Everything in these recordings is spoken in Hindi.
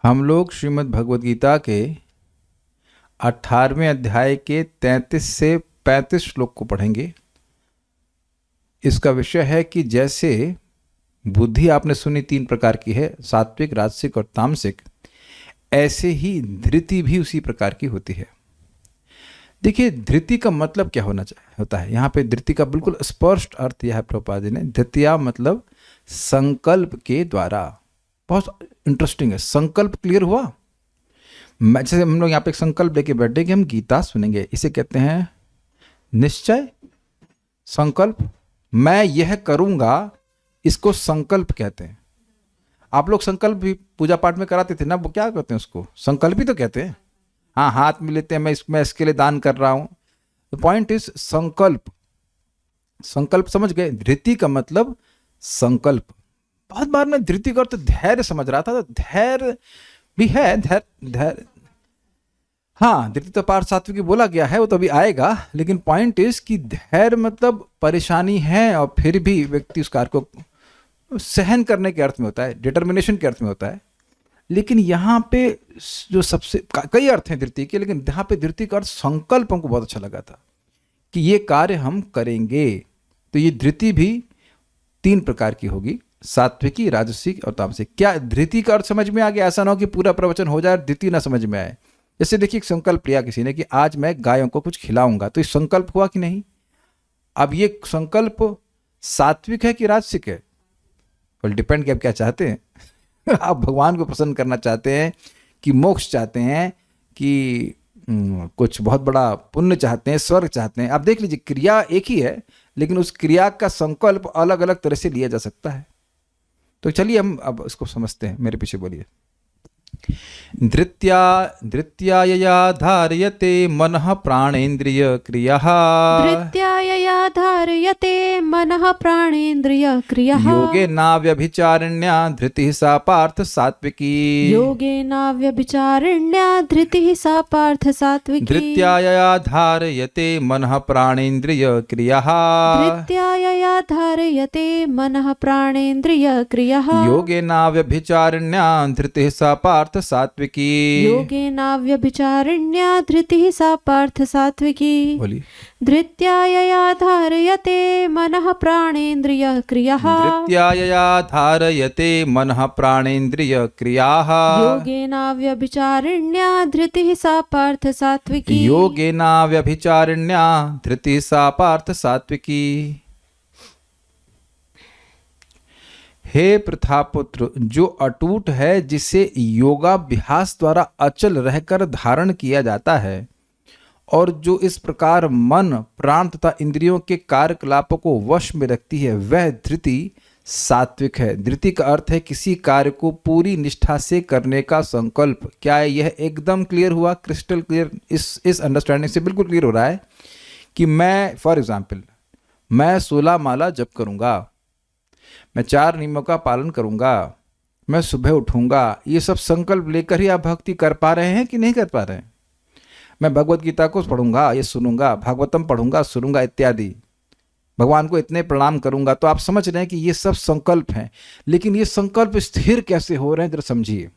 हम लोग श्रीमद् भगवद गीता के 18वें अध्याय के 33 से 35 श्लोक को पढ़ेंगे। इसका विषय है कि जैसे बुद्धि आपने सुनी 3 प्रकार की है, सात्विक, राजसिक और तामसिक, ऐसे ही धृति भी उसी प्रकार की होती है। देखिए, धृति का मतलब क्या होता है। यहाँ पे धृति का बिल्कुल स्पष्ट अर्थ यह है प्रभुपाद जी ने। धृतिया मतलब संकल्प के द्वारा। बहुत इंटरेस्टिंग है। संकल्प क्लियर हुआ। जैसे हम लोग यहाँ पे एक संकल्प लेके बैठे कि हम गीता सुनेंगे, इसे कहते हैं निश्चय, संकल्प। मैं यह करूँगा, इसको संकल्प कहते हैं। आप लोग संकल्प भी पूजा पाठ में कराते थे ना, वो क्या कहते हैं उसको? संकल्प ही तो कहते हैं। हाँ, हाथ में लेते हैं, मैं इसके लिए दान कर रहा हूँ। द पॉइंट इज संकल्प। संकल्प समझ गए? धृति का मतलब संकल्प। बहुत बार मैं धृति का अर्थ धैर्य समझ रहा था, तो धैर्य भी है। धैर्य हाँ, धृति तो पार्थ सात्विकी बोला गया है, वो तो अभी आएगा। लेकिन पॉइंट इज कि धैर्य मतलब परेशानी है और फिर भी व्यक्ति उस कार्य को सहन करने के अर्थ में होता है, डिटर्मिनेशन के अर्थ में होता है। लेकिन यहाँ पे जो सबसे कई अर्थ हैं धृति के, लेकिन यहाँ पे धृति का अर्थ संकल्प हमको बहुत अच्छा लगा था कि ये कार्य हम करेंगे। तो ये धृति भी 3 प्रकार की होगी, सात्विकी, राजसिक और तामसिक। क्या धृति का अर्थ समझ में आ गया? ऐसा ना हो कि पूरा प्रवचन हो जाए और धृति ना समझ में आए। जैसे देखिए, एक संकल्प लिया किसी ने कि आज मैं गायों को कुछ खिलाऊंगा, तो ये संकल्प हुआ कि नहीं? अब ये संकल्प सात्विक है कि राजसिक है? well, डिपेंड कि आप क्या चाहते हैं। आप भगवान को प्रसन्न करना चाहते हैं कि मोक्ष चाहते हैं कि कुछ बहुत बड़ा पुण्य चाहते हैं, स्वर्ग चाहते हैं? आप देख लीजिए, क्रिया एक ही है, लेकिन उस क्रिया का संकल्प अलग अलग तरह से लिया जा सकता है। तो चलिए हम अब इसको समझते हैं। मेरे पीछे बोलिए। धृत्यायया धार्यते मनः प्राणेन्द्रिय क्रियः। धृत्यायया धार्यते मनः प्राणेन्द्रिय क्रियः। योगेनाव्यभिचारिण्या धृतिः सा पार्थ सात्विकी। योगेनाव्यभिचारिण्या धृतिः सा पार्थ सात्विकी। धृत्यायया धार्यते मनः प्राणेन्द्रिय क्रियः। धृत्यायया धार्यते मनः प्राणेन्द्रिय क्रियः। योगेनाव्यभिचारिण्या धृतिः सा पार्थ सात्विकी। योगेनाव्यभिचारिण्या धृतिः सा पार्थ सात्विकी। बोलिए। धृत्यायया धार्यते मनः प्राणेन्द्रिय क्रियः। धृत्यायया धारयते मनः प्राणेन्द्रिय क्रियाः। योगेनाव्यभिचारिण्या धृतिः सा पार्थ सात्विकी। योगेनाव्यभिचारिण्या धृतिः सा पार्थ सात्विकी। हे प्रथापुत्र, जो अटूट है, जिसे योगाभ्यास द्वारा अचल रहकर धारण किया जाता है, और जो इस प्रकार मन, प्राण तथा इंद्रियों के कार्यकलापों को वश में रखती है, वह धृति सात्विक है। धृति का अर्थ है किसी कार्य को पूरी निष्ठा से करने का संकल्प। क्या यह एकदम क्लियर हुआ? Crystal clear. इस अंडरस्टैंडिंग से बिल्कुल क्लियर हो रहा है कि मैं, फॉर एग्जाम्पल, मैं 16 माला जप करूंगा, मैं 4 नियमों का पालन करूंगा, मैं सुबह उठूंगा। ये सब संकल्प लेकर ही आप भक्ति कर पा रहे हैं कि नहीं कर पा रहे हैं? मैं भगवत गीता को पढ़ूंगा, ये सुनूंगा, भागवतम पढ़ूंगा, सुनूंगा इत्यादि, भगवान को इतने प्रणाम करूंगा। तो आप समझ रहे हैं कि ये सब संकल्प हैं। लेकिन ये संकल्प स्थिर कैसे हो रहे हैं, जरा समझिए।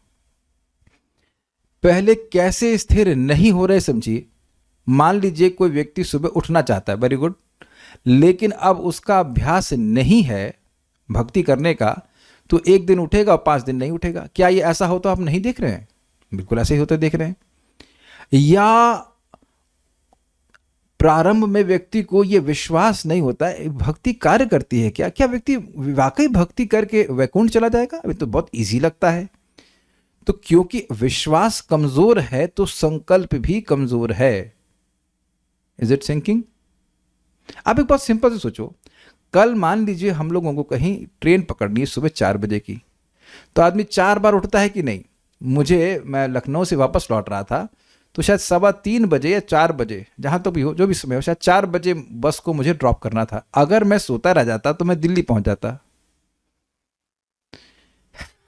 पहले कैसे स्थिर नहीं हो रहे समझिए। मान लीजिए कोई व्यक्ति सुबह उठना चाहता है, वेरी गुड, लेकिन अब उसका अभ्यास नहीं है भक्ति करने का, तो 1 दिन उठेगा और 5 दिन नहीं उठेगा। क्या ये ऐसा हो तो आप नहीं देख रहे हैं? बिल्कुल ऐसे ही होते देख रहे हैं। या प्रारंभ में व्यक्ति को यह विश्वास नहीं होता है भक्ति कार्य करती है क्या? क्या व्यक्ति वाकई भक्ति करके वैकुंठ चला जाएगा? अभी तो बहुत इजी लगता है। तो क्योंकि विश्वास कमजोर है, तो संकल्प भी कमजोर है। Is it sinking? आप एक बात सिंपल से सोचो। कल मान लीजिए हम लोगों को कहीं ट्रेन पकड़नी है सुबह 4 बजे की, तो आदमी 4 बार उठता है कि नहीं? मैं लखनऊ से वापस लौट रहा था, तो शायद 3:15 बजे या 4 बजे, जहां तक भी हो, जो भी समय हो, शायद 4 बजे बस को मुझे ड्रॉप करना था। अगर मैं सोता रह जाता तो मैं दिल्ली पहुंच जाता।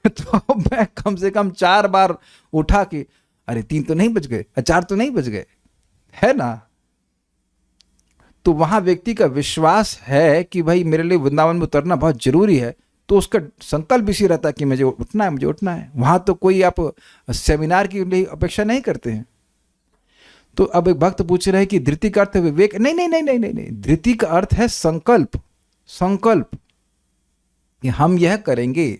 तो मैं कम से कम 4 बार उठा कि अरे 3 तो नहीं बज गए, 4 तो नहीं बज गए, है ना? तो वहां व्यक्ति का विश्वास है कि भाई मेरे लिए वृंदावन में उतरना बहुत जरूरी है, तो उसका संकल्प इसी रहता है कि मुझे उठना है, मुझे उठना है। वहाँ तो कोई आप सेमिनार की लिए अपेक्षा नहीं करते हैं। तो अब एक भक्त पूछ रहे हैं कि धृति का अर्थ है विवेक। नहीं नहीं नहीं नहीं नहीं नहीं, धृति का अर्थ है संकल्प। संकल्प कि हम यह करेंगे।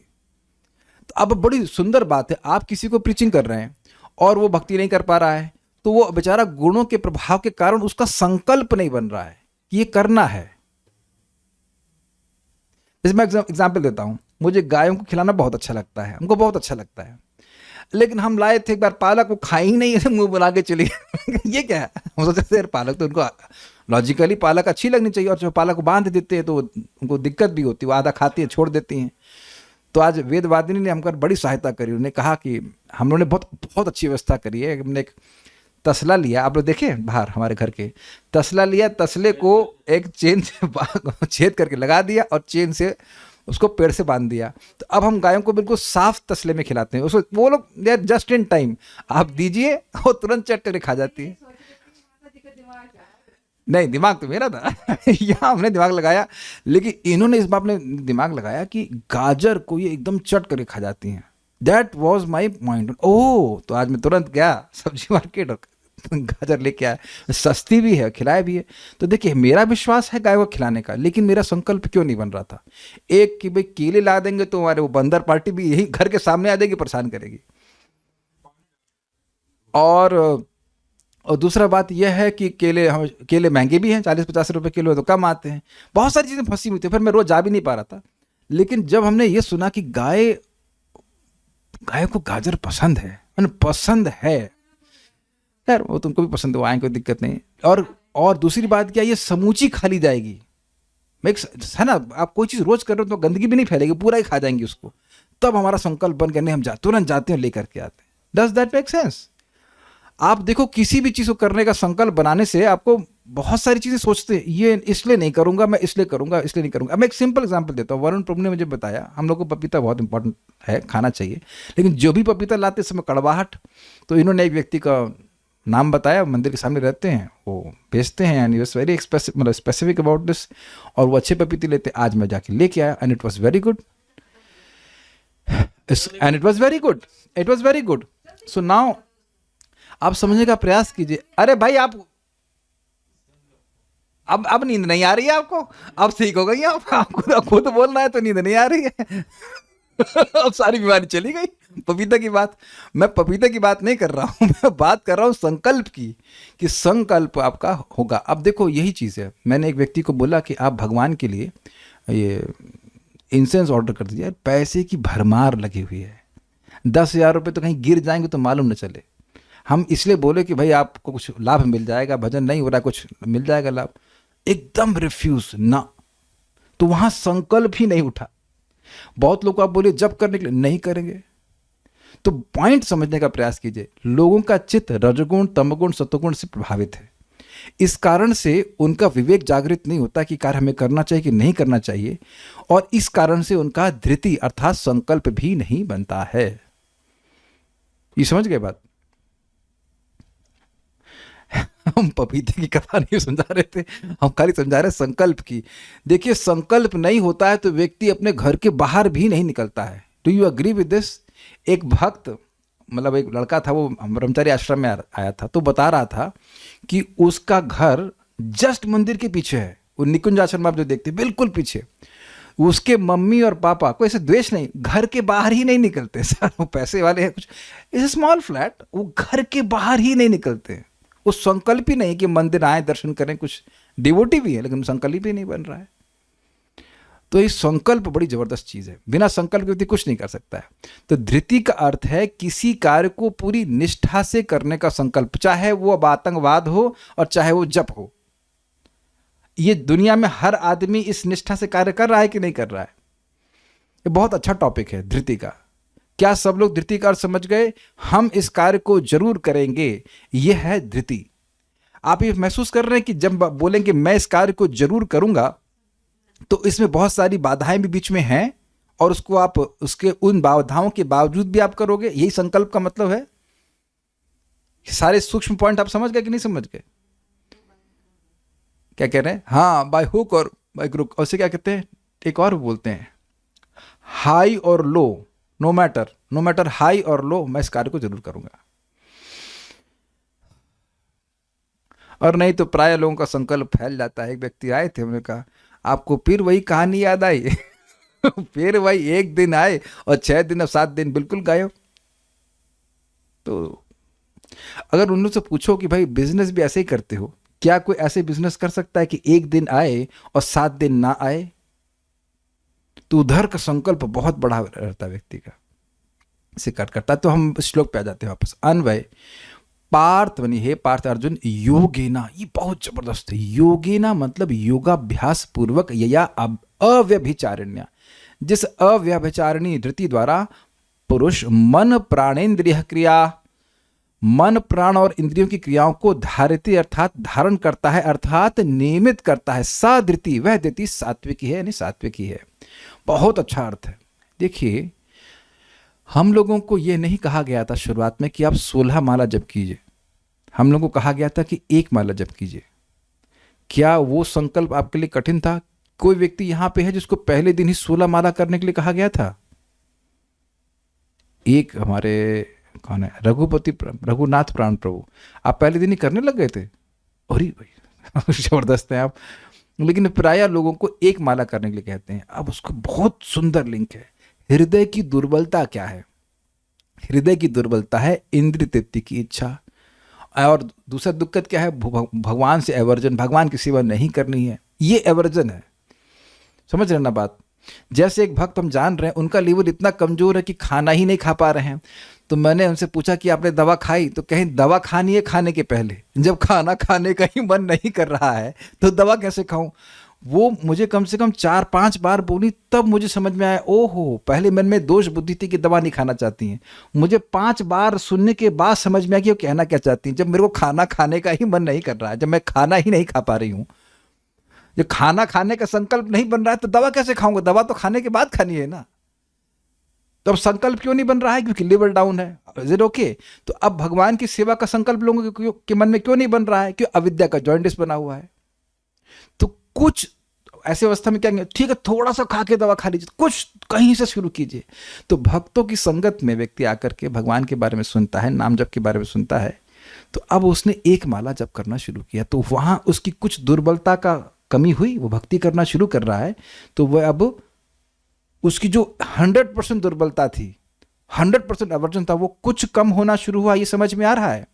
तो अब बड़ी सुंदर बात है, आप किसी को प्रीचिंग कर रहे हैं और वो भक्ति नहीं कर पा रहा है, तो वो बेचारा गुणों के प्रभाव के कारण उसका संकल्प नहीं बन रहा है कि ये करना है। इसमें एग्जाम्पल देता हूं, मुझे गायों को खिलाना बहुत अच्छा लगता है, हमको बहुत अच्छा लगता है, लेकिन हम लाए थे एक बार पालक, वो खाई ही नहीं, ऐसे मुंह बना के चली गई। ये क्या है? हम सोचते थे यार पालक तो उनको लॉजिकली पालक अच्छी लगनी चाहिए, और जो पालक को बांध देते हैं तो उनको दिक्कत भी होती है, वो आधा खाती है छोड़ देती हैं। तो आज वेदवादिनी ने हमको बड़ी सहायता करी। उन्होंने कहा कि हम लोगों ने बहुत अच्छी व्यवस्था करी है। हमने एक तसला लिया, आप लोग देखे बाहर हमारे घर के, तसला लिया, तसले को एक चेन से छेद करके लगा दिया और चेन से उसको पेड़ से बांध दिया। तो अब हम गायों को बिल्कुल साफ तसले में खिलाते हैं उसको। वो लोग they are just in time, आप दीजिए वो तुरंत चट करके खा जाती है। नहीं, दिमाग तो मेरा था यहाँ हमने दिमाग लगाया, लेकिन इन्होंने इस बात में दिमाग लगाया कि गाजर को ये एकदम चट करके खा जाती हैं। That was my point. Oh, तो आज मैं तुरंत गया सब्जी मार्केट और गाजर लेके आया, सस्ती भी है, खिलाया भी है। तो देखिए, मेरा विश्वास है गाय को खिलाने का, लेकिन मेरा संकल्प क्यों नहीं बन रहा था? एक कि भाई केले ला देंगे तो हमारे वो बंदर पार्टी भी यही घर के सामने आ जाएगी, परेशान करेगी। और दूसरा बात यह है कि केले महंगे भी हैं, 40-50 रुपए किलो है, तो कम आते हैं। बहुत सारी चीज़ें फंसी हुई थी, फिर मैं रोज जा भी नहीं पा रहा था। लेकिन जब हमने ये सुना कि गाय को गाजर पसंद है, पसंद है यार, वो तुमको भी पसंद है, वो आए, कोई दिक्कत नहीं। और दूसरी बात क्या, ये समूची खा ली जाएगी। है ना, आप कोई चीज़ रोज कर रहे हो तो गंदगी भी नहीं फैलेगी, पूरा ही खा जाएंगे उसको। तब हमारा संकल्प बन करने हम तुरंत जाते हैं, लेकर के आते हैं। Does that make sense? आप देखो, किसी भी चीज़ को करने का संकल्प बनाने से आपको बहुत सारी चीज़ें सोचते हैं, ये इसलिए नहीं करूंगा, मैं इसलिए करूंगा, इसलिए नहीं करूंगा। अब मैं एक सिंपल एग्जांपल देता हूँ। वरुण प्रभु ने मुझे बताया, हम लोग को पपीता बहुत इंपॉर्टेंट है, खाना चाहिए, लेकिन जो भी पपीता लाते समय कड़वाहट। तो इन्होंने एक व्यक्ति का नाम बताया, मंदिर के सामने रहते हैं, वो बेचते हैं, and it's very specific about this, और वो अच्छे पपीते लेते। आज मैं जाके लेके आया, and it was very good, and it was very good, it was very good. So now आप समझने का प्रयास कीजिए। अरे भाई, आप अब नींद नहीं आ रही है आपको? अब ठीक हो गई आपको खुद बोलना है तो नींद नहीं आ रही है। अब सारी बीमारी चली गई। पपीता की बात, मैं पपीता की बात नहीं कर रहा हूं, मैं बात कर रहा हूं संकल्प की, कि संकल्प आपका होगा। अब देखो, यही चीज़ है। मैंने एक व्यक्ति को बोला कि आप भगवान के लिए ये इंसेंस ऑर्डर कर दीजिए। पैसे की भरमार लगी हुई है, 10,000 रुपये तो कहीं गिर जाएंगे तो मालूम न चले। हम इसलिए बोले कि भाई आपको कुछ लाभ मिल जाएगा, भजन नहीं हो रहा, कुछ मिल जाएगा लाभ, एकदम रिफ्यूज ना। तो वहां संकल्प ही नहीं उठा। बहुत लोग आप बोले जब करने के लिए, नहीं करेंगे। तो पॉइंट समझने का प्रयास कीजिए। लोगों का चित्त रजगुण, तमगुण, सत्वगुण से प्रभावित है। इस कारण से उनका विवेक जागृत नहीं होता कि कार्य हमें करना चाहिए कि नहीं करना चाहिए, और इस कारण से उनका धृति अर्थात संकल्प भी नहीं बनता है। ये समझ गए बात? हम पपीते की कथा नहीं समझा रहे थे, हम खाली समझा रहे संकल्प की। देखिए, संकल्प नहीं होता है तो व्यक्ति अपने घर के बाहर भी नहीं निकलता है। Do you agree with this? एक भक्त, मतलब एक लड़का था, वो ब्रह्मचारी आश्रम में आया था, तो बता रहा था कि उसका घर जस्ट मंदिर के पीछे है। वो निकुंज आश्रम आप जो देखते बिल्कुल पीछे। उसके मम्मी और पापा कोई ऐसे द्वेष नहीं, घर के बाहर ही नहीं निकलते। सर वो पैसे वाले हैं, कुछ इस स्मॉल फ्लैट, वो घर के बाहर ही नहीं निकलते। वो संकल्प ही नहीं कि मंदिर आए, दर्शन करें। कुछ डिवोटी भी है, लेकिन संकल्प ही नहीं बन रहा है। तो ये संकल्प बड़ी जबरदस्त चीज है। बिना संकल्प के व्यक्ति कुछ नहीं कर सकता है। तो धृति का अर्थ है किसी कार्य को पूरी निष्ठा से करने का संकल्प, चाहे वो अब आतंकवाद हो और चाहे वो जप हो। ये दुनिया में हर आदमी इस निष्ठा से कार्य कर रहा है कि नहीं कर रहा है? ये बहुत अच्छा टॉपिक है धृति का। क्या सब लोग धृति का अर्थ समझ गए? हम इस कार्य को जरूर करेंगे, यह है धृति। आप ये महसूस कर रहे हैं कि जब बोलेंगे मैं इस कार्य को जरूर करूंगा, तो इसमें बहुत सारी बाधाएं भी बीच में हैं, और उसको आप उसके उन बाधाओं के बावजूद भी आप करोगे। यही संकल्प का मतलब है। सारे सूक्ष्म पॉइंट आप समझ गए कि नहीं समझ गए? क्या कह रहे हैं? हाँ, बाय हुक और बाय क्रुक। और से क्या कहते हैं, एक और बोलते हैं, हाई और लो, नो मैटर हाई और लो, मैं इस कार्य को जरूर करूंगा। और नहीं तो प्राय लोगों का संकल्प फैल जाता है। एक व्यक्ति आए थे, उन्होंने कहा आपको फिर वही कहानी याद आई? फिर वही एक दिन आए और 6 दिन और 7 दिन बिल्कुल गायब। तो अगर उनसे पूछो कि भाई बिजनेस भी ऐसे ही करते हो, क्या कोई ऐसे बिजनेस कर सकता है कि एक दिन आए और 7 दिन ना आए? तो उधर का संकल्प बहुत बड़ा रहता है व्यक्ति का, इसे करता। तो हम श्लोक पे आ जाते हैं वापस। अन्वय पार्थ बनी, हे पार्थ अर्जुन, योगेना, ये बहुत जबरदस्त है। योगेना मतलब योगाभ्यास पूर्वक या अव्यभिचारिण्या, जिस अव्यभिचारिणी धृति द्वारा पुरुष मन प्राणेन्द्रिय क्रिया, मन प्राण और इंद्रियों की क्रियाओं को धारित अर्थात धारण करता है, अर्थात नियमित करता है। सा धृति, वह धृति सात्विकी है, यानी सात्विकी है। बहुत अच्छा अर्थ है। देखिए, हम लोगों को यह नहीं कहा गया था शुरुआत में कि आप 16 माला जप कीजिए। हम लोगों को कहा गया था कि 1 माला जप कीजिए। क्या वो संकल्प आपके लिए कठिन था? कोई व्यक्ति यहां पे है जिसको पहले दिन ही 16 माला करने के लिए कहा गया था? एक हमारे कौन है, रघुनाथ प्राण प्रभु, आप पहले दिन ही करने लग गए थे। अरे भाई जबरदस्त है आप। लेकिन प्राय लोगों को 1 माला करने के लिए कहते हैं। अब उसको बहुत सुंदर लिंक है। हृदय की दुर्बलता क्या है? हृदय की दुर्बलता है इंद्रिय तृप्ति की इच्छा। और दूसरा दिक्कत क्या है? भगवान से एवर्जन, भगवान की सेवा नहीं करनी है, ये एवर्जन है। समझ रहे ना बात? जैसे एक भक्त हम जान रहे हैं, उनका लीवर इतना कमजोर है कि खाना ही नहीं खा पा रहे हैं। तो मैंने उनसे पूछा कि आपने दवा खाई? तो कहीं दवा खानी है खाने के पहले, जब खाना खाने का ही मन नहीं कर रहा है तो दवा कैसे खाऊं? वो मुझे कम से कम 4-5 बार बोली, तब मुझे समझ में आया, ओहो, पहले मन में दोष बुद्धि थी कि दवा नहीं खाना चाहती हैं। मुझे 5 बार सुनने के बाद समझ में आया कि वो कहना क्या चाहती हैं। जब मेरे को खाना खाने का ही मन नहीं कर रहा है, जब मैं खाना ही नहीं खा पा रही हूँ, जब खाना खाने का संकल्प नहीं बन रहा है, तो दवा कैसे खाऊंगा? दवा तो खाने के बाद खानी है ना। तो अब संकल्प क्यों नहीं बन रहा है? क्योंकि लिवर डाउन है। Is it okay? तो अब भगवान की सेवा का संकल्प लोगों के मन में क्यों नहीं बन रहा है? क्यों? अविद्या का जॉइंटिस बना हुआ है। तो कुछ ऐसे अवस्था में क्या, ठीक है थोड़ा सा खा के दवा खा लीजिए, कुछ कहीं से शुरू कीजिए। तो भक्तों की संगत में व्यक्ति आकर के भगवान के बारे में सुनता है, नाम जप के बारे में सुनता है। तो अब उसने 1 माला जप करना शुरू किया, तो वहां उसकी कुछ दुर्बलता का कमी हुई, वो भक्ति करना शुरू कर रहा है। तो वह अब उसकी जो 100% दुर्बलता थी, 100% अवर्जन था, वो कुछ कम होना शुरू हुआ। ये समझ में आ रहा है?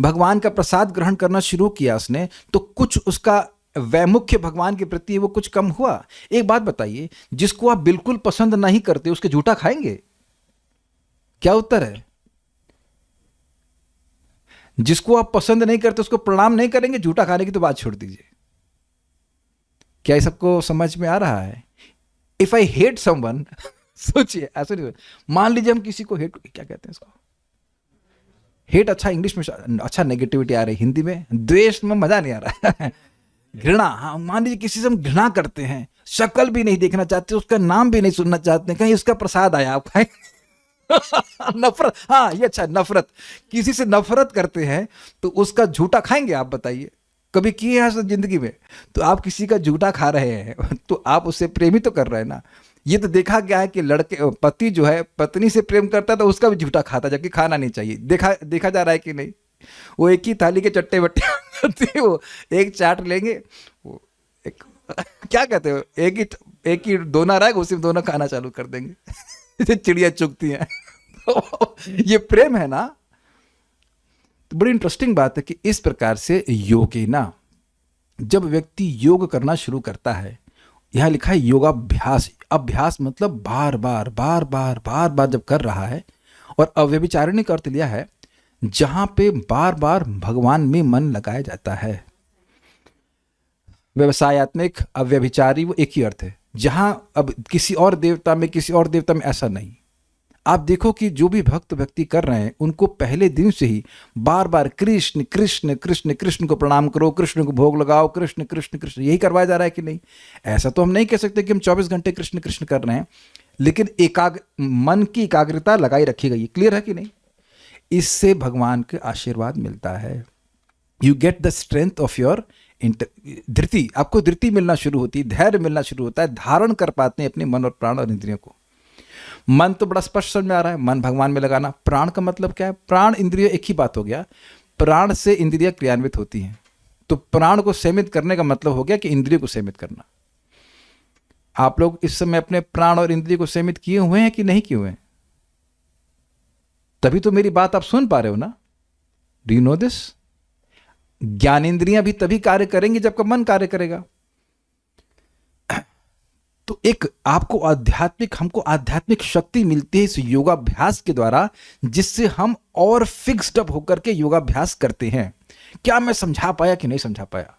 भगवान का प्रसाद ग्रहण करना शुरू किया उसने, तो कुछ उसका वैमुख्य भगवान के प्रति वो कुछ कम हुआ। एक बात बताइए, जिसको आप बिल्कुल पसंद नहीं करते उसके झूठा खाएंगे? क्या उत्तर है? जिसको आप पसंद नहीं करते उसको प्रणाम नहीं करेंगे? झूठा खाने की तो बात छोड़ दीजिए। क्या ये सबको समझ में आ रहा है? इफ आई हेट समवन, सोचिए ऐसे नहीं, मान लीजिए हम किसी को हेट, क्या कहते हैं इसको, हेट अच्छा इंग्लिश में, अच्छा नेगेटिविटी आ रही, हिंदी में द्वेष में मजा नहीं आ रहा है। घृणा, हाँ, मान लीजिए किसी से हम घृणा करते हैं, शक्ल भी नहीं देखना चाहते, उसका नाम भी नहीं सुनना चाहते, कहीं उसका प्रसाद आया आप खाएं। नफरत, हाँ ये अच्छा, नफरत, किसी से नफरत करते हैं तो उसका झूठा खाएंगे? आप बताइए, कभी किए हैं जिंदगी में? तो आप किसी का झूठा खा रहे हैं तो आप उससे प्रेम ही तो कर रहे हैं ना। ये तो देखा गया है कि लड़के, पति जो है पत्नी से प्रेम करता है तो उसका भी झूठा खाता, जबकि खाना नहीं चाहिए। देखा जा रहा है कि नहीं? वो एक ही थाली के चट्टे बट्टे वो एक चाट लेंगे, वो एक क्या कहते हो, एक ही दोना रहेगा, उसी में दोनों खाना चालू कर देंगे। जैसे चिड़िया चुगती हैं। तो ये प्रेम है ना। तो बड़ी इंटरेस्टिंग बात है कि इस प्रकार से योगिना, जब व्यक्ति योग करना शुरू करता है, यहां लिखा है योगाभ्यास, अभ्यास मतलब बार बार जब कर रहा है, और अव्यभिचारिणी का अर्थ लिया है जहां पे बार बार भगवान में मन लगाया जाता है। व्यवसायत्मक, अव्यभिचारी, वो एक ही अर्थ है। जहां अब किसी और देवता में ऐसा नहीं। आप देखो कि जो भी भक्त व्यक्ति कर रहे हैं, उनको पहले दिन से ही बार बार कृष्ण कृष्ण कृष्ण कृष्ण को प्रणाम करो, कृष्ण को भोग लगाओ, कृष्ण कृष्ण कृष्ण, यही करवाया जा रहा है कि नहीं? ऐसा तो हम नहीं कह सकते कि हम 24 घंटे कृष्ण कृष्ण कर रहे हैं, लेकिन मन की एकाग्रता लगाई रखी गई। क्लियर है कि नहीं? इससे भगवान के आशीर्वाद मिलता है। You get the strength of your धृति, आपको धृति मिलना शुरू होती है, धैर्य मिलना शुरू होता है, धारण कर पाते हैं अपने मन और प्राण और इंद्रियों को। मन तो बड़ा स्पष्ट समझ में आ रहा है, मन भगवान में लगाना। प्राण का मतलब क्या है? प्राण इंद्रिय एक ही बात हो गया, प्राण से इंद्रियां क्रियान्वित होती हैं। तो प्राण को सीमित करने का मतलब हो गया कि इंद्रिय को सीमित करना। आप लोग इस समय अपने प्राण और इंद्रिय को सीमित किए हुए हैं कि नहीं किए हुए हैं? तभी तो मेरी बात आप सुन पा रहे हो ना। Do you know this? ज्ञानेंद्रियां भी तभी कार्य करेंगे जब का मन कार्य करेगा। तो एक हमको आध्यात्मिक शक्ति मिलती है इस योगाभ्यास के द्वारा, जिससे हम और फिक्स्ड अप होकर के योगाभ्यास करते हैं। क्या मैं समझा पाया कि नहीं समझा पाया?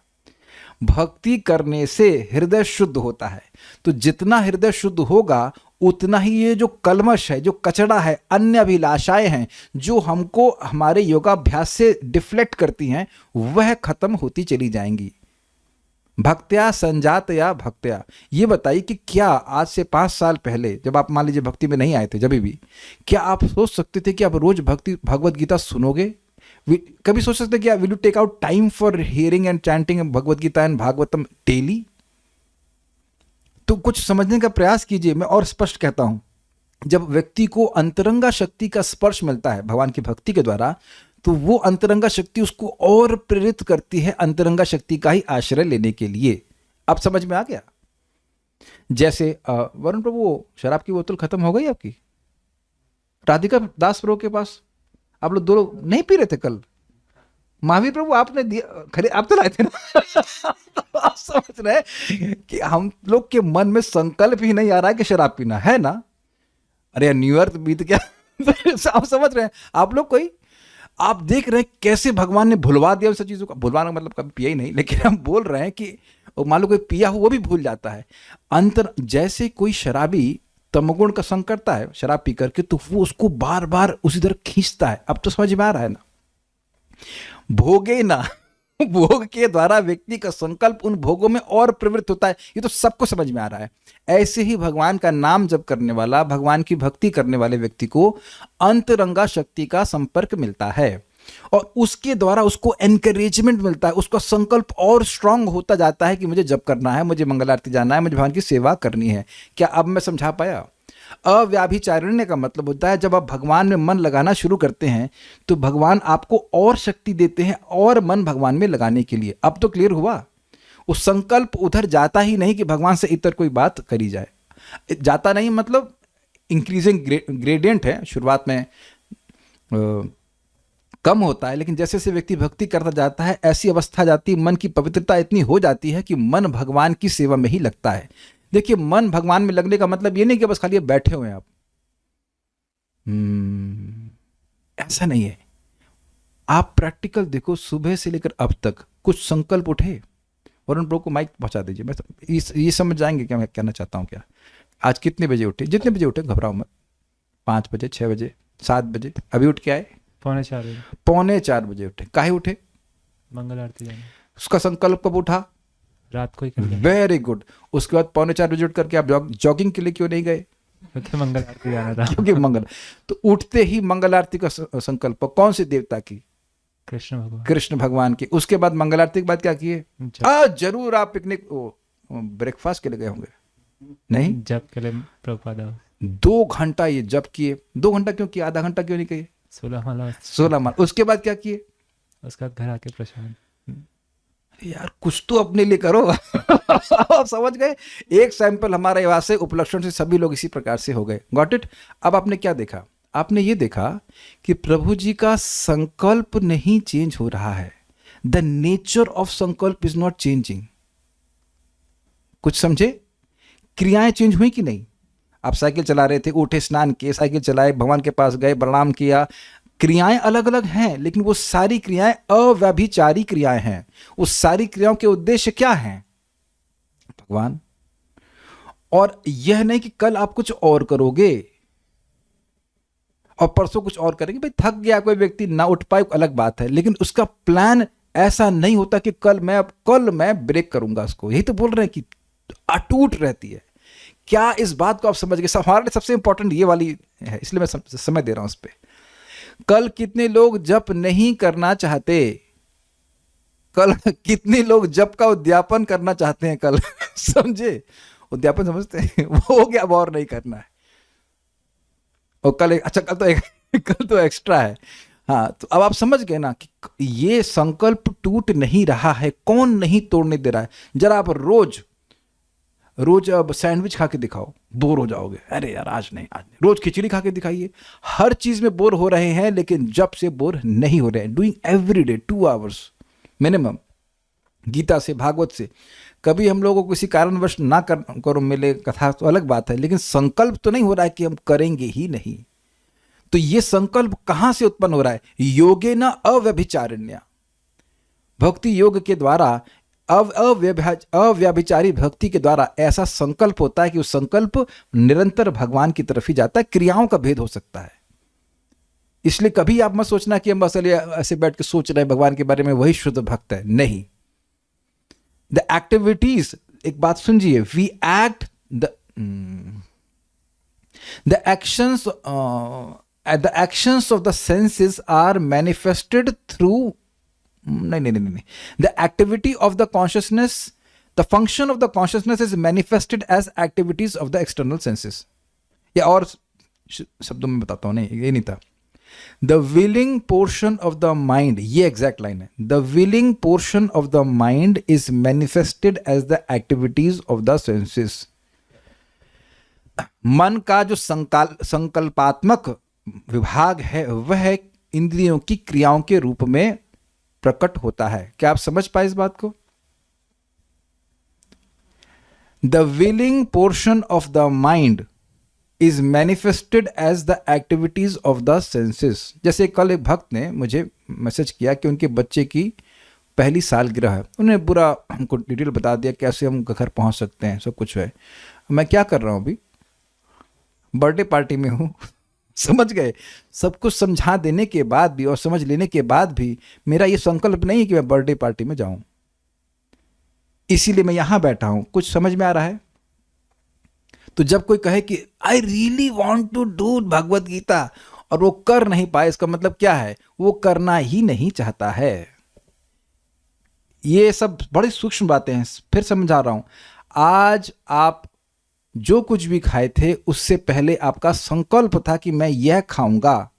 भक्ति करने से हृदय शुद्ध होता है। तो जितना हृदय शुद्ध होगा उतना ही ये जो कल्मश है, जो कचड़ा है, अन्य अभिलाषाएं हैं जो हमको हमारे योगाभ्यास से डिफ्लेक्ट करती हैं, वह खत्म होती चली जाएंगी। भक्त्या संजातया भक्त्या। ये बताइए कि क्या आज से 5 साल पहले जब आप मान लीजिए भक्ति में नहीं आए थे, जब भी, क्या आप सोच सकते थे कि आप रोज भगवत गीता सुनोगे? कभी सोच सकते क्या will you take out time for hearing and chanting Bhagavad Gita and Bhagavatam daily? तो कुछ समझने का प्रयास कीजिए। मैं और स्पष्ट कहता हूं, जब व्यक्ति को अंतरंगा शक्ति का स्पर्श मिलता है भगवान की भक्ति के द्वारा, तो वो अंतरंगा शक्ति उसको और प्रेरित करती है अंतरंगा शक्ति का ही आश्रय लेने के लिए। अब समझ में आ गया? जैसे वरुण प्रभु, शराब की बोतल खत्म हो गई आपकी? राधिका दास प्रभु के पास आप लोग 2 लोग नहीं पी रहे थे कल? महावीर प्रभु आपने दिया, खरे आप तो लाए थे ना। आप समझ रहे हैं कि हम लोग के मन में संकल्प ही नहीं आ रहा है कि शराब पीना है ना। अरे न्यू ईयर बीत गया। आप समझ रहे हैं? आप लोग आप देख रहे हैं कैसे भगवान ने भुलवा दिया उन सब चीजों को। भुलवाना का मतलब कभी पिया ही नहीं, लेकिन हम बोल रहे हैं कि मान लो कोई पिया हो वो भी भूल जाता है। जैसे कोई शराबी तमोगुण का संग करता है शराब पी करके, तो वो उसको बार बार उसी तरह खींचता है। अब तो समझ में आ रहा है ना? भोगे ना, भोग के द्वारा व्यक्ति का संकल्प उन भोगों में और प्रवृत्त होता है। ये तो सबको समझ में आ रहा है। ऐसे ही भगवान का नाम जप करने वाला, भगवान की भक्ति करने वाले व्यक्ति को अंतरंगा शक्ति का संपर्क मिलता है और उसके द्वारा उसको एनकरेजमेंट मिलता है, उसका संकल्प और स्ट्रांग होता जाता है कि मुझे जप करना है, मुझे मंगल आरती जाना है, मुझे भगवान की सेवा करनी है। क्या अब मैं समझा पाया? अव्याभिचारिण्य का मतलब होता है जब आप भगवान में मन लगाना शुरू करते हैं तो भगवान आपको और शक्ति देते हैं और मन भगवान में लगाने के लिए। अब तो क्लियर हुआ? वो संकल्प उधर जाता ही नहीं कि भगवान से इतर कोई बात करी जाए। जाता नहीं मतलब इंक्रीजिंग ग्रेडियंट है, शुरुआत में कम होता है, लेकिन जैसे जैसे व्यक्ति भक्ति करता जाता है ऐसी अवस्था जाती है, मन की पवित्रता इतनी हो जाती है कि मन भगवान की सेवा में ही लगता है। देखिए, मन भगवान में लगने का मतलब ये नहीं कि बस खाली बैठे हुए हैं आप। ऐसा नहीं है। आप प्रैक्टिकल देखो, सुबह से लेकर अब तक कुछ संकल्प उठे। वरुण प्रभु को माइक पहुंचा दीजिए। मैं ये समझ जाएंगे क्या मैं कहना चाहता हूं। क्या आज कितने बजे उठे? जितने बजे उठे, घबराओ मत। 5 बजे, 6 बजे, 7 बजे? अभी उठ के आए? 3:45 बजे। 3:45 बजे उठे। काहे उठे? मंगल आरती जाने। उसका संकल्प कब उठा? रात को ही कर लिया। Very good. उसके बाद 3:45 बजे उठ करके आप जॉगिंग के लिए क्यों नहीं गए? क्योंकि मंगल आरती जाना था। क्योंकि मंगल। तो उठते ही मंगल आरती का संकल्प कौन से देवता की? कृष्ण भगवान। कृष्ण भगवान की। उसके बाद मंगल आरती के बाद क्या किए? जरूर आप पिकनिक ब्रेकफास्ट के लिए गए होंगे। नहीं, जप के लिए प्रभुपाद 2 घंटा ये जप किए। 2 घंटा क्यों किया? आधा घंटा क्यों नहीं किए? 16 माला। 16 माला। उसके बाद क्या किए? उसका घर आके प्रसाद। यार कुछ तो अपने लिए करो। आप समझ गए? एक सैंपल हमारा यहाँ से उपलक्षण से सभी लोग इसी प्रकार से हो गए। Got it? अब आपने क्या देखा? आपने ये देखा कि प्रभु जी का संकल्प नहीं चेंज हो रहा है। द नेचर ऑफ संकल्प इज नॉट चेंजिंग। कुछ समझे? क्रियाएं चेंज हुई कि नहीं? आप साइकिल चला रहे थे, उठे, स्नान किए, साइकिल चलाए, भगवान के पास गए, प्रणाम किया। क्रियाएं अलग अलग हैं, लेकिन वो सारी क्रियाएं अव्यभिचारी क्रियाएं हैं। उस सारी क्रियाओं के उद्देश्य क्या हैं? भगवान। और यह नहीं कि कल आप कुछ और करोगे और परसों कुछ और करेंगे। भाई थक गया कोई व्यक्ति, ना उठ पाए, अलग बात है, लेकिन उसका प्लान ऐसा नहीं होता कि कल मैं ब्रेक करूंगा उसको। यही तो बोल रहे हैं कि अटूट रहती है। क्या इस बात को आप समझ गए? हमारे लिए सबसे इंपॉर्टेंट ये वाली है, इसलिए मैं समय दे रहा हूं उस पर। कल कितने लोग जप नहीं करना चाहते? कल कितने लोग जप का उद्यापन करना चाहते हैं कल समझे, उद्यापन समझते हैं, वो हो गया, अब और नहीं करना है। और कल अच्छा कल तो एक्स्ट्रा है। हाँ, तो अब आप समझ गए ना कि ये संकल्प टूट नहीं रहा है, कौन नहीं तोड़ने दे रहा है। जरा आप रोज अब सैंडविच खा के दिखाओ, बोर हो जाओगे, अरे यार आज नहीं। रोज खिचड़ी खा के दिखाइए, हर चीज में बोर हो रहे हैं लेकिन जब से बोर नहीं हो रहे हैं। Doing every day 2 hours minimum, Gita से, भागवत से। कभी हम लोगों को किसी कारणवश ना करो मिले कथा तो अलग बात है, लेकिन संकल्प तो नहीं हो रहा है कि हम करेंगे ही नहीं। तो ये संकल्प कहां से उत्पन्न हो रहा है? योगेन अव्यभिचारिण्या, भक्ति योग के द्वारा, अव्यभिचारी भक्ति के द्वारा ऐसा संकल्प होता है कि वो संकल्प निरंतर भगवान की तरफ ही जाता है। क्रियाओं का भेद हो सकता है, इसलिए कभी आप मत सोचना कि हम बस ऐसे बैठ के सोच रहे हैं भगवान के बारे में, वही शुद्ध भक्त है। नहीं, द एक्टिविटीज, एक बात सुनिए, we act the actions of the senses are manifested through, नहीं, the activity of the consciousness, the function of the consciousness is manifested as activities of the external senses। या और शब्दों में बताता हूं, नहीं ये नहीं था। The willing portion of the mind, ये एग्जैक्ट लाइन है, the willing portion of the mind is manifested as the activities of the senses। मन का जो संकल्पात्मक विभाग है वह इंद्रियों की क्रियाओं के रूप में प्रकट होता है। क्या आप समझ पाए इस बात को? The willing portion of the mind is manifested as the activities of the senses. जैसे कल एक भक्त ने मुझे मैसेज किया कि उनके बच्चे की पहली सालगिरह है, उन्हें पूरा हमको डिटेल बता दिया कैसे हम घर पहुंच सकते हैं, सब कुछ है। मैं क्या कर रहा हूं अभी, बर्थडे पार्टी में हूं समझ गए। सब कुछ समझा देने के बाद भी और समझ लेने के बाद भी मेरा ये संकल्प नहीं है कि मैं बर्थडे पार्टी में जाऊं, इसीलिए मैं यहां बैठा हूं। कुछ समझ में आ रहा है? तो जब कोई कहे कि I really want to do Bhagavad Gita और वो कर नहीं पाए, इसका मतलब क्या है? वो करना ही नहीं चाहता है। ये सब बड़ी सूक्ष्म बातें हैं, फिर समझा रहा हूं। आज आप जो कुछ भी खाए थे उससे पहले आपका संकल्प था कि मैं यह खाऊंगा,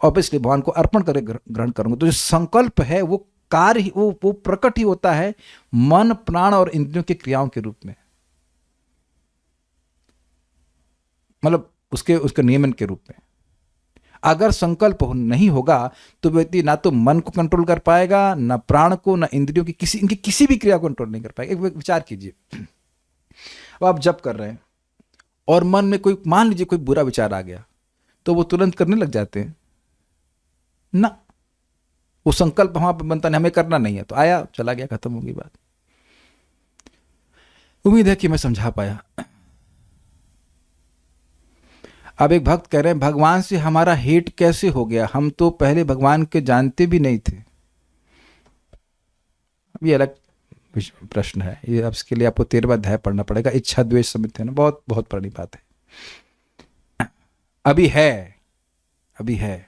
ऑब्वियसली भगवान को अर्पण करके ग्रहण करूंगा। तो जो संकल्प है वो कार्य, वो प्रकट ही होता है मन, प्राण और इंद्रियों की क्रियाओं के रूप में, मतलब उसके नियमन के रूप में। अगर संकल्प नहीं होगा तो व्यक्ति ना तो मन को कंट्रोल कर पाएगा, ना प्राण को, ना इंद्रियों की इनकी किसी भी क्रिया को कंट्रोल नहीं कर पाएगा। एक विचार कीजिए, अब आप जप कर रहे हैं और मन में कोई, मान लीजिए कोई बुरा विचार आ गया, तो वो तुरंत करने लग जाते हैं ना। वो संकल्प वहां पर बनता नहीं, हमें करना नहीं है, तो आया चला गया, खत्म होगी बात। उम्मीद है कि मैं समझा पाया। अब एक भक्त कह रहे हैं भगवान से हमारा हेट कैसे हो गया, हम तो पहले भगवान के जानते भी नहीं थे। अब ये अलग प्रश्न है, ये अब इसके लिए आपको 13वां अध्याय पढ़ना पड़ेगा, इच्छा द्वेष समित है ना, बहुत बहुत पुरानी बात है। अभी है।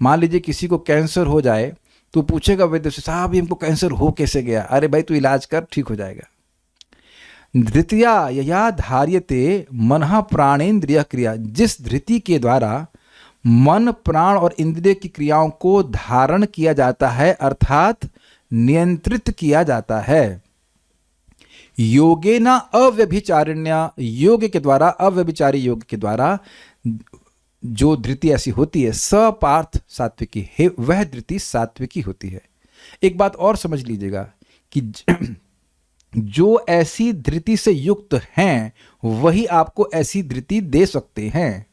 मान लीजिए किसी को कैंसर हो जाए तो पूछेगा वैद्य से, साहब हमको कैंसर हो कैसे गया? अरे भाई तू इलाज कर, ठीक हो जाएगा। धृतिया यया धार्यते मनः प्राणेन्द्रिय क्रिया, जिस धृति के द्वारा मन, प्राण और इंद्रिय की क्रियाओं को धारण किया जाता है, अर्थात नियंत्रित किया जाता है। योगेन अव्यभिचारिण्या, योग के द्वारा, अव्यभिचारी योग के द्वारा जो धृति ऐसी होती है, सपार्थ सात्विकी है, वह धृति सात्विकी होती है। एक बात और समझ लीजिएगा कि जो ऐसी धृति से युक्त हैं वही आपको ऐसी धृति दे सकते हैं।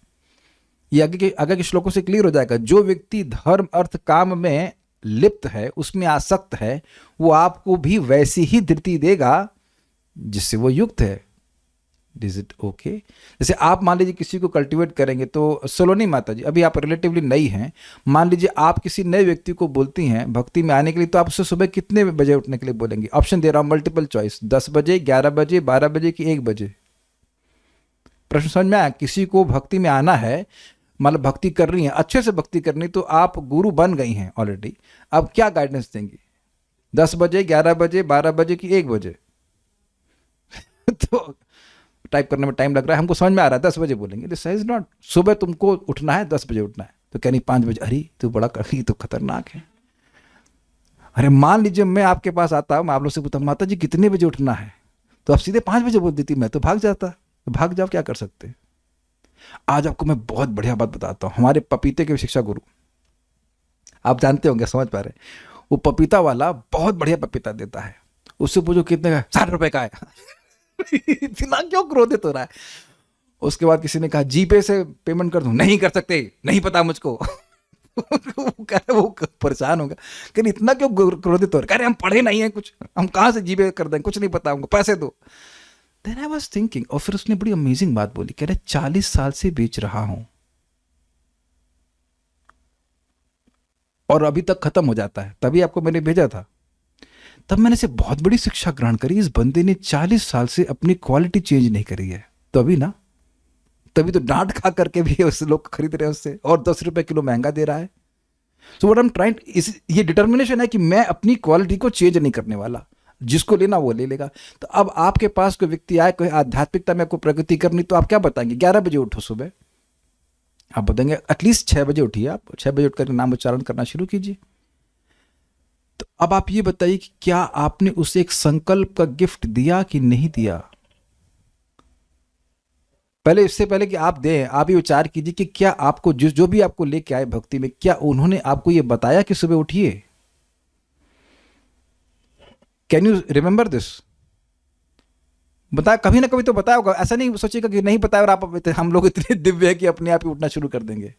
ये आगे के श्लोकों से क्लियर हो जाएगा। जो व्यक्ति धर्म, अर्थ, काम में लिप्त है, उसमें आसक्त है, वो आपको भी वैसी ही धृति देगा जिससे वो युक्त है। Is it okay? जैसे आप मान लीजिए किसी को कल्टीवेट करेंगे, तो सलोनी माता जी, अभी आप रिलेटिवली नई हैं, मान लीजिए आप किसी नए व्यक्ति को बोलती हैं भक्ति में आने के लिए, तो आप उससे सुबह कितने बजे उठने के लिए बोलेंगे? ऑप्शन दे रहा हूं, मल्टीपल चॉइस, 10 बजे, 11 बजे, 12 बजे कि 1 बजे। प्रश्न समझ में आया? किसी को भक्ति में आना है, मतलब भक्ति कर रही हैं, अच्छे से भक्ति करनी, तो आप गुरु बन गई हैं ऑलरेडी, अब क्या गाइडेंस देंगी? 10 बजे, 11 बजे, 12 बजे की 1 बजे? तो टाइप करने में टाइम लग रहा है, हमको समझ में आ रहा है 10 बजे बोलेंगे। This is not. सुबह तुमको उठना है 10 बजे उठना है, तो कह नहीं 5 बजे, अरे तू बड़ा कड़ी, तो खतरनाक है। अरे मान लीजिए मैं आपके पास आता, मैं आप लोग से पूछता माता जी कितने बजे उठना है, तो आप सीधे 5 बजे बोल देती, मैं तो भाग जाता। तो भाग जाओ, क्या कर सकते। आज आपको मैं बहुत बढ़िया बात बताता हूँ। हमारे पपीते के शिक्षा गुरु, आप जानते होंगे, समझ पा रहे, वो पपीता वाला बहुत बढ़िया पपीता देता है। उससे पूछो कितने का, 60 रुपए का है। इतना क्यों क्रोधित हो रहा है। उसके बाद किसी ने कहा जीपे से पेमेंट कर दूं, नहीं कर सकते, नहीं पता मुझको। वो परेशान होगा कि इतना क्यों क्रोधित हो रहा है। कह रहे हम पढ़े नहीं है कुछ, हम कहां से जीपे कर दें, कुछ नहीं पता हमको, पैसे दो। देन आई वाज थिंकिंग, और फिर उसने बड़ी अमेजिंग बात बोली, कह रहे 40 साल से बेच रहा हूं और अभी तक खत्म हो जाता है। तभी आपको मैंने भेजा था। तब मैंने से बहुत बड़ी शिक्षा ग्रहण करी, इस बंदे ने 40 साल से अपनी क्वालिटी चेंज नहीं करी है। तो अभी ना, तभी तो डांट खा करके भी उस लोग खरीद रहे हैं उससे, और 10 रुपए किलो महंगा दे रहा है। So what I am trying, ये डिटर्मिनेशन है कि मैं अपनी क्वालिटी को चेंज नहीं करने वाला, जिसको लेना वो ले लेगा। तो अब आपके पास कोई व्यक्ति आए, कोई आध्यात्मिकता में कोई प्रगति करनी, तो आप क्या बताएंगे? 11 बजे उठो सुबह, आप बताएंगे एटलीस्ट 6 बजे उठिए, आप 6 बजे उठकर नाम उच्चारण करना शुरू कीजिए। तो अब आप ये बताइए कि क्या आपने उसे एक संकल्प का गिफ्ट दिया कि नहीं दिया? पहले, इससे पहले कि आप दें, आप ये विचार कीजिए कि क्या आपको जो भी आपको लेके आए भक्ति में, क्या उन्होंने आपको ये बताया कि सुबह उठिए? Can you remember this? बताया, कभी ना कभी तो बताया होगा। ऐसा नहीं सोचिएगा कि नहीं बताया और आप, हम लोग इतने दिव्य है कि अपने आप ही उठना शुरू कर देंगे।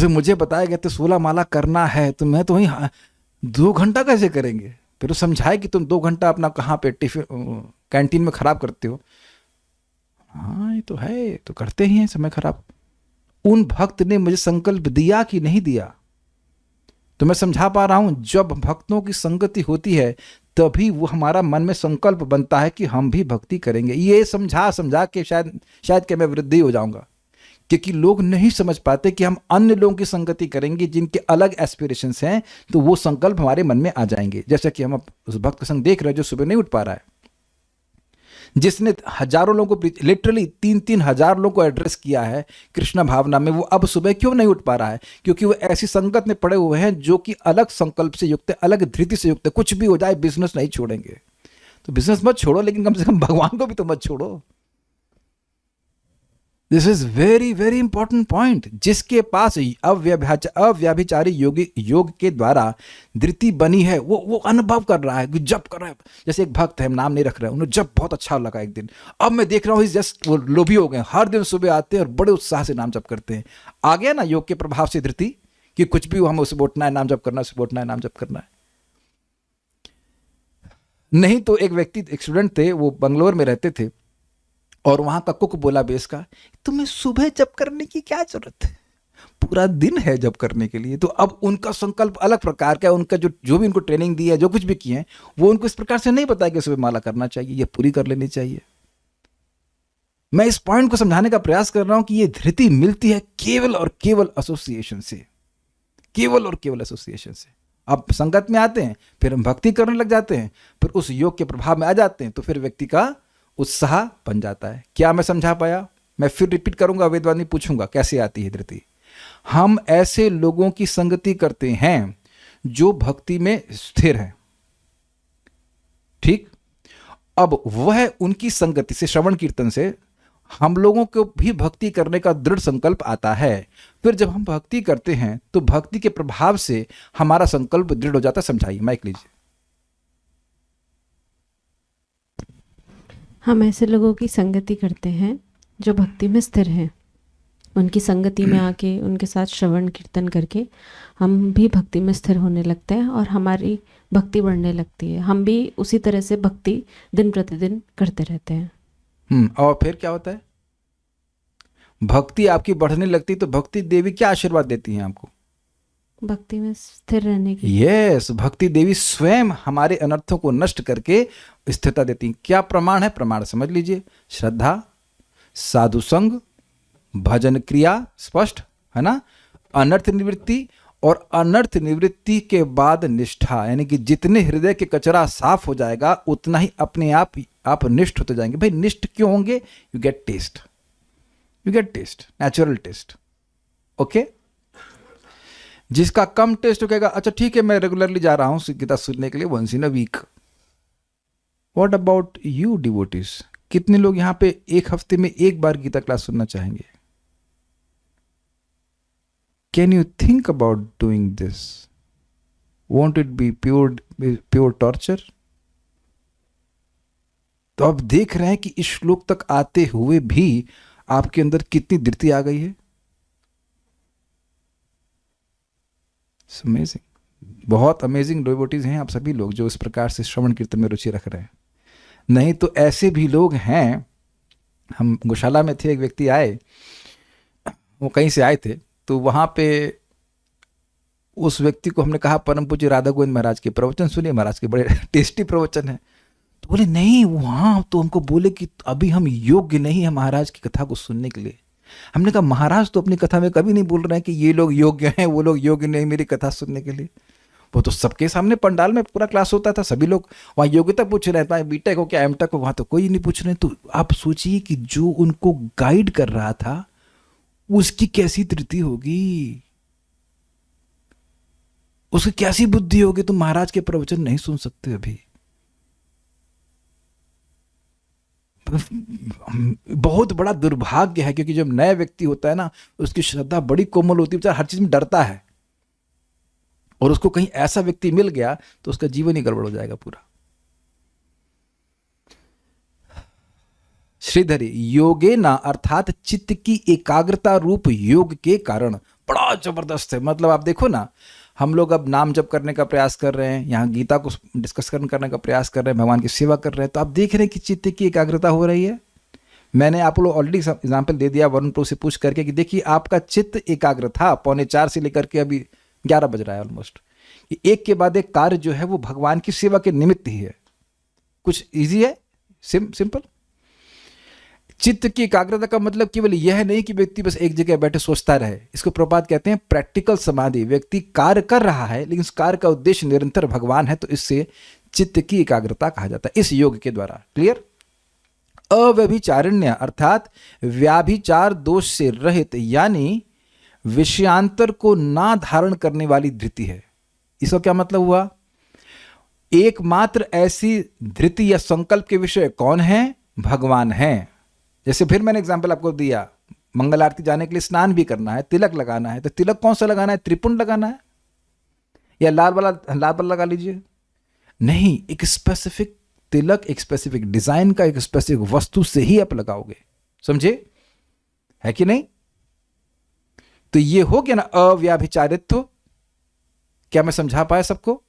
मुझे बताया गया तो 16 माला करना है, तो मैं तो वही 2 घंटा कैसे करेंगे? फिर तो समझाए कि तुम 2 घंटा अपना कहाँ पे टिफिन कैंटीन में खराब करते हो। हाँ ये तो है, तो करते ही हैं समय खराब। उन भक्त ने मुझे संकल्प दिया कि नहीं दिया? तो मैं समझा पा रहा हूं, जब भक्तों की संगति होती है तभी वो हमारा मन में संकल्प बनता है कि हम भी भक्ति करेंगे। ये समझा के शायद कि मैं वृद्धि हो जाऊंगा, क्योंकि लोग नहीं समझ पाते कि हम अन्य लोगों की संगति करेंगे जिनके अलग एस्पिरेशंस हैं, तो वो संकल्प हमारे मन में आ जाएंगे। जैसे कि हम उस भक्त का संग देख रहे हैं जो सुबह नहीं उठ पा रहा है, जिसने हजारों लोगों को, लिटरली 3-3 हजार लोगों को एड्रेस किया है कृष्णा भावना में, वो अब सुबह क्यों नहीं उठ पा रहा है? क्योंकि वो ऐसी संगत में पड़े हुए हैं जो कि अलग संकल्प से युक्त है, अलग धृति से युक्त है। कुछ भी हो जाए बिजनेस नहीं छोड़ेंगे। तो बिजनेस मत छोड़ो, लेकिन कम से कम भगवान को भी तो मत छोड़ो। This is very very important point. जिसके पास अव्यभिचारी योग के द्वारा धृति बनी है, वो अनुभव कर रहा है, जप कर रहा है। जैसे एक भक्त है, हम नाम नहीं रख रहे हैं, उन्हें जप बहुत अच्छा लगा एक दिन। अब मैं देख रहा हूँ जस्ट वो लोभी हो गए, हर दिन सुबह आते हैं और बड़े उत्साह से नाम जप करते हैं। आ गया ना योग के प्रभाव से धृति, कि कुछ भी हम उसे बोटना है, नाम जप करना, उसे बोटना है, नाम जप करना है। नहीं तो एक व्यक्ति, एक स्टूडेंट थे, वो बंगलोर में रहते थे, और वहां का कुक बोला बेस का, तुम्हें सुबह जप करने की क्या जरूरत है, पूरा दिन है जप करने के लिए। तो अब उनका संकल्प अलग प्रकार का है। उनका जो भी उनको ट्रेनिंग दी है, जो कुछ भी किए हैं, वो उनको इस प्रकार से नहीं पता कि सुबह माला करना चाहिए, ये पूरी कर लेनी चाहिए। मैं इस पॉइंट को समझाने का प्रयास कर रहा हूं कि ये धृति मिलती है केवल और केवल एसोसिएशन से, केवल और केवल एसोसिएशन से। अब संगत में आते हैं, फिर हम भक्ति करने लग जाते हैं, फिर उस योग के प्रभाव में आ जाते हैं, तो फिर व्यक्ति का उत्साह बन जाता है। क्या मैं समझा पाया? मैं फिर रिपीट करूंगा, वेदवादी पूछूंगा कैसे आती है धृति। हम ऐसे लोगों की संगति करते हैं जो भक्ति में स्थिर हैं, ठीक। अब वह उनकी संगति से, श्रवण कीर्तन से हम लोगों को भी भक्ति करने का दृढ़ संकल्प आता है। फिर जब हम भक्ति करते हैं तो भक्ति के प्रभाव से हमारा संकल्प दृढ़ हो जाता है। समझाइए, माइक लीजिए। हम ऐसे लोगों की संगति करते हैं जो भक्ति में स्थिर हैं। उनकी संगति में आके, उनके साथ श्रवण कीर्तन करके हम भी भक्ति में स्थिर होने लगते हैं और हमारी भक्ति बढ़ने लगती है। हम भी उसी तरह से भक्ति दिन प्रतिदिन करते रहते हैं। और फिर क्या होता है? भक्ति आपकी बढ़ने लगती, तो भक्ति देवी क्या आशीर्वाद देती हैं आपको? भक्ति में स्थिर रहने की। यस, भक्ति देवी स्वयं हमारे अनर्थों को नष्ट करके स्थिरता देती हैं। क्या प्रमाण है? प्रमाण समझ लीजिए, श्रद्धा, साधु संग, भजन क्रिया, स्पष्ट है ना, अनर्थ निवृत्ति और अनर्थ निवृत्ति के बाद निष्ठा, यानी कि जितने हृदय के कचरा साफ हो जाएगा उतना ही अपने आप निष्ठ होते जाएंगे। भाई निष्ठ क्यों होंगे? You get taste, natural taste. Okay, जिसका कम टेस्ट हो कहेगा अच्छा ठीक है मैं रेगुलरली जा रहा हूं गीता सुनने के लिए once in a week. What about you devotees? कितने लोग यहां पे एक हफ्ते में एक बार गीता क्लास सुनना चाहेंगे? Can you think about doing this? Want it be pure torture? तो आप देख रहे हैं कि इस श्लोक तक आते हुए भी आपके अंदर कितनी धृति आ गई है। अमेजिंग, बहुत अमेजिंग डिवोटीज हैं आप सभी लोग जो इस प्रकार से श्रवण कीर्तन में रुचि रख रहे हैं। नहीं तो ऐसे भी लोग हैं, हम गौशाला में थे, एक व्यक्ति आए, वो कहीं से आए थे, तो वहाँ पे उस व्यक्ति को हमने कहा परम पूज्य राधा गोविंद महाराज के प्रवचन सुनिए, महाराज के बड़े टेस्टी प्रवचन है। तो बोले नहीं, वहाँ तो हमको बोले कि अभी हम योग्य नहीं है महाराज की कथा को सुनने के लिए। हमने कहा महाराज तो अपनी कथा में कभी नहीं बोल रहे हैं कि ये लोग योग्य हैं, वो लोग योग्य नहीं मेरी कथा सुनने के लिए। वो तो सबके सामने पंडाल में पूरा क्लास होता था, सभी लोग वहाँ योग्यता पूछ रहे हैं, बीटेक हो क्या एमटेक हो, वहाँ तो कोई नहीं पूछ रहे। तो आप सोचिए कि जो उनको गाइड कर रहा था उसकी कैसी धृति होगी, उसकी कैसी बुद्धि होगी। तुम महाराज के प्रवचन नहीं सुन सकते अभी। बहुत बड़ा दुर्भाग्य है, क्योंकि जब नया व्यक्ति होता है ना उसकी श्रद्धा बड़ी कोमल होती है, बेचारा हर चीज में डरता है, और उसको कहीं ऐसा व्यक्ति मिल गया तो उसका जीवन ही गड़बड़ हो जाएगा पूरा। श्रीधरी योगेना अर्थात चित्त की एकाग्रता रूप योग के कारण बड़ा जबरदस्त है। मतलब आप देखो ना, हम लोग अब नाम जप करने का प्रयास कर रहे हैं, यहाँ गीता को डिस्कस करने का प्रयास कर रहे हैं, भगवान की सेवा कर रहे हैं, तो आप देख रहे हैं कि चित्त की एकाग्रता हो रही है। मैंने आप लोग ऑलरेडी एग्जाम्पल दे दिया वरुण प्रो से पूछ करके कि देखिए आपका चित्त एकाग्र था 3:45 से लेकर के अभी 11 बज रहा है ऑलमोस्ट। एक के बाद एक कार्य जो है वो भगवान की सेवा के निमित्त ही है। कुछ ईजी है, सिंपल। चित्त की एकाग्रता का मतलब केवल यह नहीं कि व्यक्ति बस एक जगह बैठे सोचता रहे। इसको प्रपात कहते हैं प्रैक्टिकल समाधि। व्यक्ति कार्य कर रहा है लेकिन उस कार्य का उद्देश्य निरंतर भगवान है, तो इससे चित्त की एकाग्रता कहा जाता है इस योग के द्वारा। क्लियर? अव्यभिचारिण्य अर्थात व्याभिचार दोष से रहित, यानी विषयांतर को ना धारण करने वाली धृति है। इसका क्या मतलब हुआ? एकमात्र ऐसी धृति या संकल्प के विषय कौन है? भगवान है। जैसे फिर मैंने एग्जाम्पल आपको दिया, मंगल आरती जाने के लिए स्नान भी करना है, तिलक लगाना है, तो तिलक कौन सा लगाना है? त्रिपुंड लगाना है या लाल वाला लगा लीजिए? नहीं, एक स्पेसिफिक तिलक, एक स्पेसिफिक डिजाइन का, एक स्पेसिफिक वस्तु से ही आप लगाओगे। समझे? है कि नहीं? तो ये हो गया ना अव्याभिचारित्व। क्या मैं समझा पाया सबको?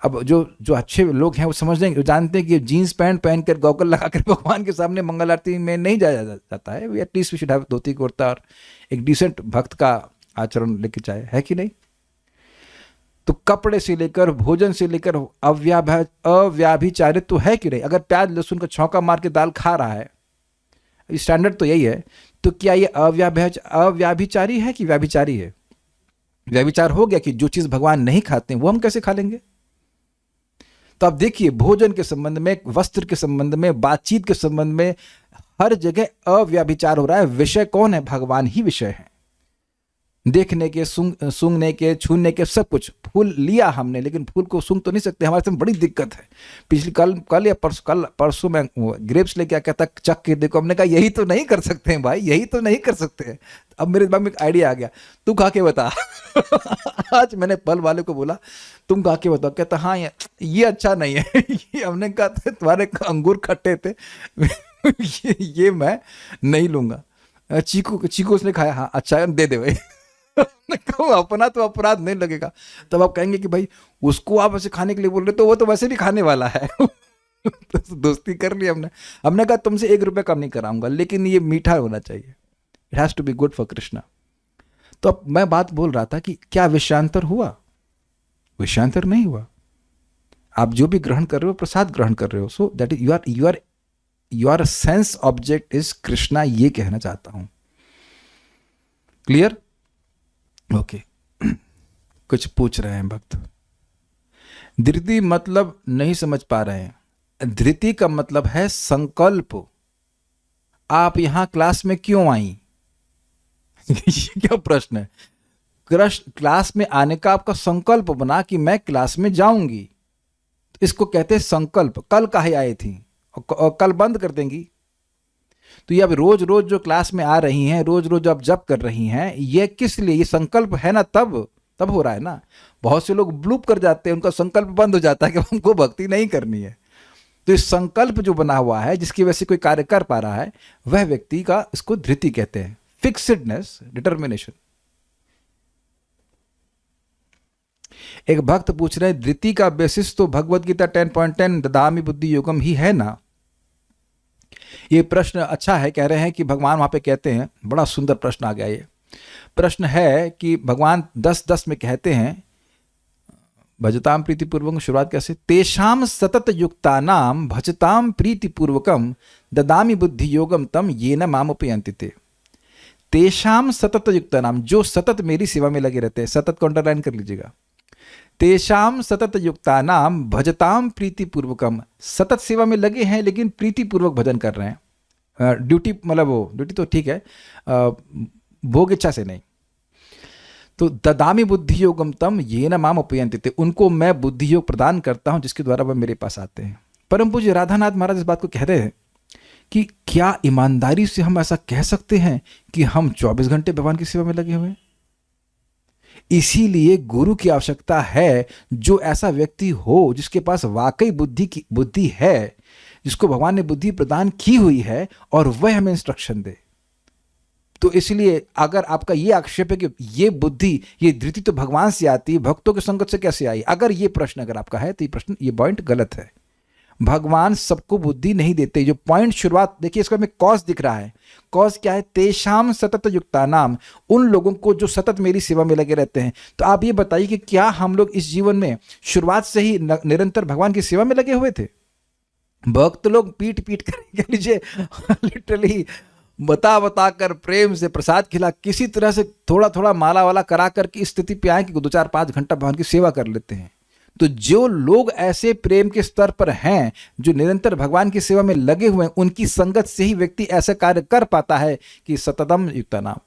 अब जो अच्छे लोग हैं वो समझ लेंगे, जानते हैं कि जीन्स पैंट पहनकर गॉगल लगाकर भगवान के सामने मंगल आरती में नहीं जाया जाता है। We at least we should have dhoti kurta और एक डिसेंट भक्त का आचरण लेके जाए, है कि नहीं? तो कपड़े से लेकर भोजन से लेकर अव्याभिचारित्व है कि नहीं? अगर प्याज लहसुन का छौंका मार के दाल खा रहा है, स्टैंडर्ड तो यही है, तो क्या ये अव्याभिचारी है कि व्याभिचारी है? व्याभिचार हो गया कि जो चीज भगवान नहीं खाते वो हम कैसे खा लेंगे। तो आप देखिए, भोजन के संबंध में, वस्त्र के संबंध में, बातचीत के संबंध में हर जगह अव्याभिचार हो रहा है। विषय कौन है? भगवान ही विषय है। देखने के, सूंघने के, छूने के, सब कुछ। फूल लिया हमने लेकिन फूल को सूंघ तो नहीं सकते, हमारे साथ बड़ी दिक्कत है। पिछली कल या परसों में ग्रेप्स लेके कहता चख के देखो, हमने कहा यही तो नहीं कर सकते हैं भाई, यही तो नहीं कर सकते हैं। अब मेरे दिमाग में एक आइडिया आ गया, तू खा के बता। आज मैंने फल वाले को बोला तुम खा के बताओ, कहता हाँ ये अच्छा नहीं है। ये हमने कहा तुम्हारे अंगूर खट्टे थे, ये मैं नहीं लूंगा। चीकू उसने खाया, हाँ अच्छा दे दे भाई। अपना तो अपराध नहीं लगेगा। तब आप कहेंगे कि भाई उसको आप ऐसे खाने के लिए बोल रहे, तो वो तो वैसे भी खाने वाला है। तो दोस्ती कर ली हमने कहा तुमसे 1 रुपये कम नहीं कराऊंगा, लेकिन ये मीठा होना चाहिए। It has to be good for Krishna. तो अब मैं बात बोल रहा था कि क्या विषयांतर हुआ? विषयांतर नहीं हुआ। आप जो भी ग्रहण कर रहे हो प्रसाद ग्रहण कर रहे हो। So that is your sense object is Krishna, ये कहना चाहता हूं। क्लियर? ओके। कुछ पूछ रहे हैं भक्त। धृति मतलब नहीं समझ पा रहे हैं। धृति का मतलब है संकल्प। आप यहां क्लास में क्यों आई? ये क्या प्रश्न है? क्लास में आने का आपका संकल्प बना कि मैं क्लास में जाऊंगी, इसको कहते हैं संकल्प। कल काहे आई थी और कल बंद कर देंगी? तो ये अब रोज रोज जो क्लास में आ रही हैं, रोज रोज अब जब कर रही हैं, ये किस लिए? ये संकल्प है ना, तब हो रहा है ना। बहुत से लोग ब्लूप कर जाते हैं, उनका संकल्प बंद हो जाता है कि हमको भक्ति नहीं करनी है। तो इस संकल्प जो बना हुआ है, जिसकी वजह से कोई कार्य कर पा रहा है, वह व्यक्ति का, इसको धृति कहते हैं। फिक्सिडनेस, डिटर्मिनेशन। एक भक्त पूछ रहे हैं, धृति का बेसिस तो भगवत गीता 10.10 ददामि बुद्धि योगम ही है ना। ये प्रश्न अच्छा है। कह रहे हैं कि भगवान वहां पे कहते हैं, बड़ा सुंदर प्रश्न आ गया। ये प्रश्न है कि भगवान 10:10 में कहते हैं, भजताम प्रीतिपूर्वकम, शुरुआत कैसे? तेषाम सतत युक्तानाम भजताम प्रीतिपूर्वकम ददामि बुद्धि योगम तम येन मामुपयन्ति ते। तेषाम सतत युक्तानाम, जो सतत मेरी सेवा में लगे रहते हैं। सतत को अंडरलाइन कर लीजिएगा। तेषाम सतत युक्तानाम भजताम प्रीतिपूर्वकम, सतत सेवा में लगे हैं लेकिन प्रीतिपूर्वक भजन कर रहे हैं। ड्यूटी मतलब वो ड्यूटी तो ठीक है, भोग इच्छा से नहीं। तो ददामि बुद्धि योगम तम येन माम उपयन्ति ते, उनको मैं बुद्धि योग प्रदान करता हूं जिसके द्वारा वह मेरे पास आते हैं। परम पूज्य राधानाथ महाराज इस बात को कह रहे हैं कि क्या ईमानदारी से हम ऐसा कह सकते हैं कि हम 24 घंटे भगवान की सेवा में लगे हुए हैं? इसीलिए गुरु की आवश्यकता है, जो ऐसा व्यक्ति हो जिसके पास वाकई बुद्धि है, जिसको भगवान ने बुद्धि प्रदान की हुई है, और वह हमें इंस्ट्रक्शन दे। तो इसलिए अगर आपका ये आक्षेप है कि ये बुद्धि, ये धृति तो भगवान से आती, भक्तों के संगत से कैसे आई, अगर ये प्रश्न अगर आपका है, तो ये प्रश्न, ये पॉइंट गलत है। भगवान सबको बुद्धि नहीं देते। जो पॉइंट शुरुआत देखिए, इसका में कॉज दिख रहा है। कॉज क्या है? तेषाम सतत युक्तानाम, उन लोगों को जो सतत मेरी सेवा में लगे रहते हैं। तो आप ये बताइए कि क्या हम लोग इस जीवन में शुरुआत से ही निरंतर भगवान की सेवा में लगे हुए थे? भक्त लोग पीट पीट कर लीजिए लिटरली बता कर प्रेम से प्रसाद खिला, किसी तरह से थोड़ा थोड़ा माला वाला करा करके इस स्थिति पे आए कि 2-4-5 घंटा भगवान की सेवा कर लेते हैं। तो जो लोग ऐसे प्रेम के स्तर पर हैं, जो निरंतर भगवान की सेवा में लगे हुए हैं, उनकी संगत से ही व्यक्ति ऐसा कार्य कर पाता है कि सततम युक्तानाम।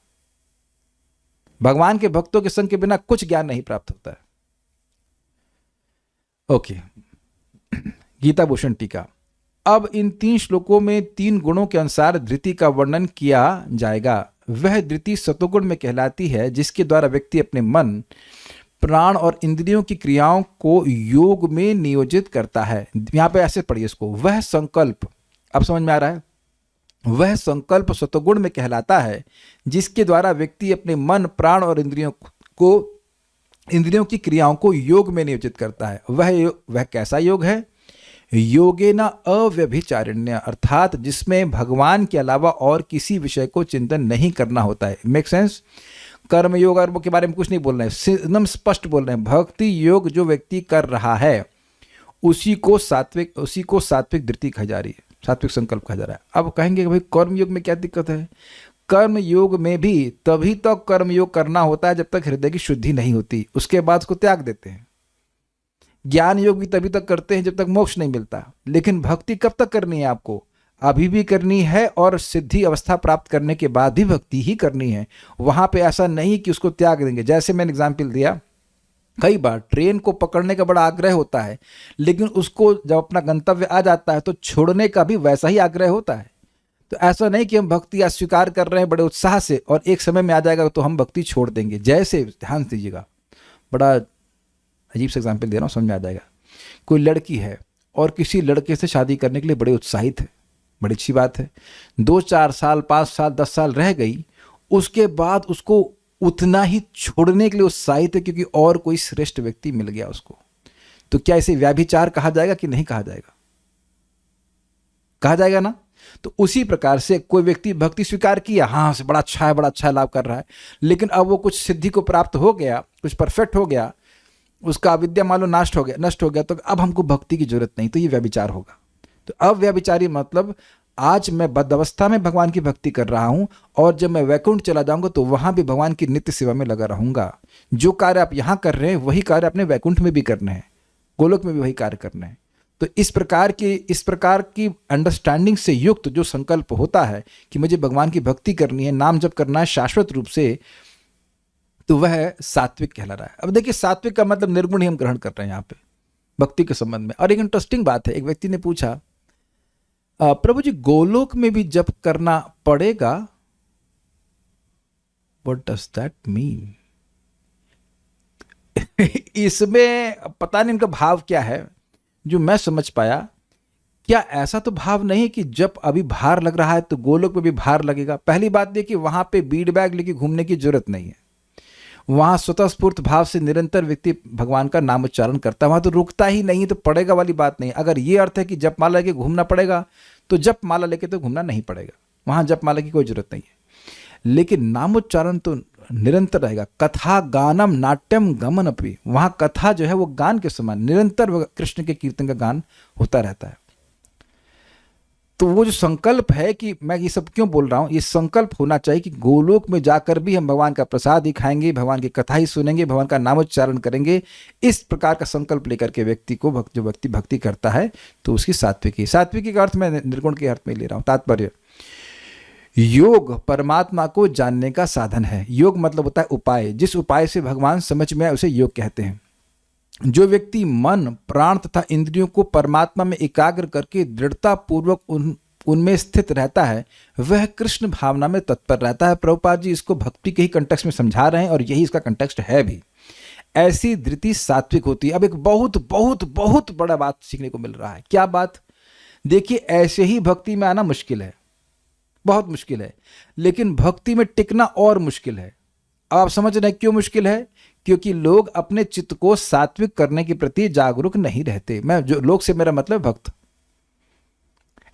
भगवान के भक्तों के संग के बिना कुछ ज्ञान नहीं प्राप्त होता है। ओके, गीता भूषण टीका। अब इन 3 श्लोकों में 3 गुणों के अनुसार धृति का वर्णन किया जाएगा। वह धृति सतोगुण में कहलाती है, जिसके द्वारा व्यक्ति अपने मन, प्राण और इंद्रियों की क्रियाओं को योग में नियोजित करता है। यहां पे ऐसे पढ़िए इसको, वह संकल्प, अब समझ में आ रहा है? वह संकल्प सतोगुण में कहलाता है, जिसके द्वारा व्यक्ति अपने मन, प्राण और इंद्रियों की क्रियाओं को योग में नियोजित करता है। वह कैसा योग है? योगेन अव्यभिचारिण्य, अर्थात जिसमें भगवान के अलावा और किसी विषय को चिंतन नहीं करना होता है। Make sense? कर्म योग और के बारे में कुछ नहीं बोल रहे हैं, एकदम स्पष्ट बोल रहे हैं। भक्ति योग जो व्यक्ति कर रहा है, उसी को सात्विक धृति कहा जा रही है, सात्विक संकल्प कहा जा रहा है। अब कहेंगे कि भाई कर्म योग में क्या दिक्कत है? कर्म योग में भी तभी तक कर्म योग करना होता है जब तक हृदय की शुद्धि नहीं होती, उसके बाद उसको त्याग देते हैं। ज्ञान योग भी तभी तक करते हैं जब तक मोक्ष नहीं मिलता। लेकिन भक्ति कब तक करनी है? आपको अभी भी करनी है, और सिद्धि अवस्था प्राप्त करने के बाद भी भक्ति ही करनी है। वहां पे ऐसा नहीं कि उसको त्याग देंगे। जैसे मैंने एग्जाम्पल दिया, कई बार ट्रेन को पकड़ने का बड़ा आग्रह होता है, लेकिन उसको जब अपना गंतव्य आ जाता है तो छोड़ने का भी वैसा ही आग्रह होता है। तो ऐसा नहीं कि हम भक्ति अस्वीकार कर रहे हैं बड़े उत्साह से, और एक समय में आ जाएगा तो हम भक्ति छोड़ देंगे। जैसे ध्यान दीजिएगा, बड़ा अजीब से एग्जाम्पल दे रहा हूँ, समझ में आ जाएगा। कोई लड़की है और किसी लड़के से शादी करने के लिए बड़े उत्साहित है, बड़ी अच्छी बात है। 2-4 साल, 5 साल, 10 साल रह गई, उसके बाद उसको उतना ही छोड़ने के लिए उत्साहित है क्योंकि और कोई श्रेष्ठ व्यक्ति मिल गया उसको। तो क्या इसे व्याभिचार कहा जाएगा कि नहीं कहा जाएगा? कहा जाएगा ना। तो उसी प्रकार से कोई व्यक्ति भक्ति स्वीकार किया, हाँ से बड़ा अच्छा है, लाभ कर रहा है, लेकिन अब वो कुछ सिद्धि को प्राप्त हो गया, कुछ परफेक्ट हो गया, उसका अविद्या मान लो नष्ट हो गया, तो अब हमको भक्ति की जरूरत नहीं, तो ये व्यभिचार होगा। तो अव्यभिचारी मतलब आज मैं बद्अवस्था में भगवान की भक्ति कर रहा हूं और जब मैं वैकुंठ चला जाऊंगा तो वहां भी भगवान की नित्य सेवा में लगा रहूंगा। जो कार्य आप यहां कर रहे हैं वही कार्य अपने वैकुंठ में भी करने हैं, गोलोक में भी वही कार्य करने हैं। तो इस प्रकार की अंडरस्टैंडिंग से युक्त जो संकल्प होता है कि मुझे भगवान की भक्ति करनी है, नाम जप करना है शाश्वत रूप से, तो वह सात्विक कहला रहा है। अब देखिए, सात्विक का मतलब निर्गुण ही हम ग्रहण कर रहे हैं यहाँ पे भक्ति के संबंध में। और एक इंटरेस्टिंग बात है, एक व्यक्ति ने पूछा, प्रभु जी गोलोक में भी जप करना पड़ेगा, व्हाट डज दैट मीन? इसमें पता नहीं इनका भाव क्या है। जो मैं समझ पाया, क्या ऐसा तो भाव नहीं कि जब अभी भार लग रहा है तो गोलोक में भी भार लगेगा? पहली बात देखिए, वहां पे बीड बैग लेके घूमने की जरूरत नहीं है। वहां स्वतःस्फूर्त भाव से निरंतर व्यक्ति भगवान का नाम उच्चारण करता है, वहां तो रुकता ही नहीं, तो पड़ेगा वाली बात नहीं। अगर ये अर्थ है कि जप माला लेके घूमना पड़ेगा, तो जप माला लेके तो घूमना नहीं पड़ेगा, वहां जप माला की कोई जरूरत नहीं है। लेकिन नामोच्चारण तो निरंतर रहेगा। कथा गानम नाट्यम गमन अपि, वहां कथा जो है वो गान के समान निरंतर कृष्ण के कीर्तन का गान होता रहता है। तो वो जो संकल्प है कि मैं ये सब क्यों बोल रहा हूं, ये संकल्प होना चाहिए कि गोलोक में जाकर भी हम भगवान का प्रसाद ही खाएंगे, भगवान की कथा ही सुनेंगे, भगवान का नामोच्चारण करेंगे। इस प्रकार का संकल्प लेकर के व्यक्ति को जो व्यक्ति भक्ति करता है तो उसकी सात्विकी का अर्थ मैं निर्गुण के अर्थ में ले रहा हूं। तात्पर्य, योग परमात्मा को जानने का साधन है। योग मतलब होता है उपाय, जिस उपाय से भगवान समझ में आए उसे योग कहते हैं। जो व्यक्ति मन प्राण तथा इंद्रियों को परमात्मा में एकाग्र करके दृढ़ता पूर्वक उनमें स्थित रहता है, वह कृष्ण भावना में तत्पर रहता है। प्रभुपाद जी इसको भक्ति के ही कंटेक्स्ट में समझा रहे हैं और यही इसका कंटेक्स्ट है भी। ऐसी धृति सात्विक होती है। अब एक बहुत बहुत बहुत बड़ा बात सीखने को मिल रहा है। क्या बात? देखिए, ऐसे ही भक्ति में आना मुश्किल है, बहुत मुश्किल है, लेकिन भक्ति में टिकना और मुश्किल है। अब आप समझ रहे हैं क्यों मुश्किल है? क्योंकि लोग अपने चित्त को सात्विक करने के प्रति जागरूक नहीं रहते। मैं जो लोग से मेरा मतलब भक्त।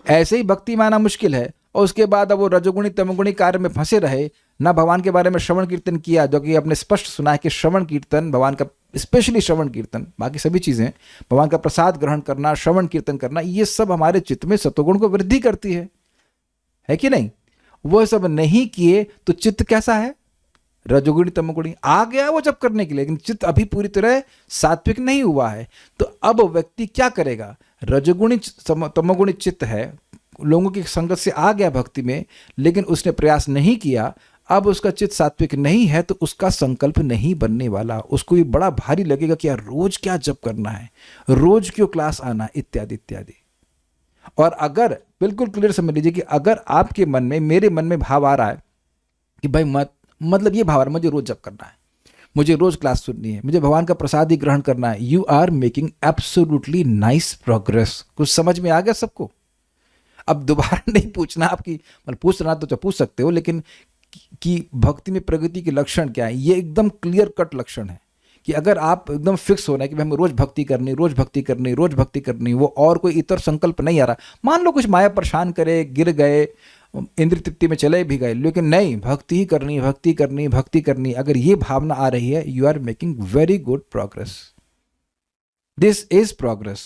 ऐसे ही भक्ति में आना मुश्किल है और उसके बाद अब वो रजोगुणी तमोगुणी कार्य में फंसे रहे, ना भगवान के बारे में श्रवण कीर्तन किया, जो कि आपने स्पष्ट सुना है कि श्रवण कीर्तन भगवान का, स्पेशली श्रवण कीर्तन, बाकी सभी चीजें भगवान का प्रसाद ग्रहण करना, श्रवण कीर्तन करना, ये सब हमारे चित्त में सत्वगुण को वृद्धि करती है कि नहीं? वो सब नहीं किए तो चित्त कैसा है? रजोगुणी तमोगुणी। आ गया वो जब करने के लिए, लेकिन चित्त अभी पूरी तरह सात्विक नहीं हुआ है। तो अब व्यक्ति क्या करेगा? रजोगुणी तमोगुणी चित्त है, लोगों की संगत से आ गया भक्ति में, लेकिन उसने प्रयास नहीं किया, अब उसका चित्त सात्विक नहीं है, तो उसका संकल्प नहीं बनने वाला। उसको ये बड़ा भारी लगेगा कि यार रोज क्या जप करना है, रोज क्यों क्लास आना, इत्यादि इत्यादि। और अगर बिल्कुल क्लियर समझ लीजिए कि अगर आपके मन में, मेरे मन में भाव आ रहा है कि भाई मतलब ये भाव आ रहा है, मुझे रोज जप करना है, मुझे रोज क्लास सुननी है, मुझे भगवान का प्रसाद ही ग्रहण करना है, you are making absolutely nice progress. कुछ समझ में आ गया सबको? अब दोबारा नहीं पूछना आपकी, मतलब पूछना तो पूछ सकते हो, लेकिन कि भक्ति में प्रगति के लक्षण क्या है, ये एकदम क्लियर कट लक्षण है कि अगर आप एकदम फिक्स हो रहे हैं कि हमें रोज भक्ति करनी, रोज भक्ति करनी, रोज भक्ति करनी, वो और कोई इतर संकल्प नहीं आ रहा। मान लो कुछ माया परेशान करे, गिर गए, इंद्र तृप्ति में चले भी गए, लेकिन नहीं, भक्ति ही करनी, भक्ति करनी, भक्ति करनी, अगर ये भावना आ रही है, you are making very good progress. This is progress.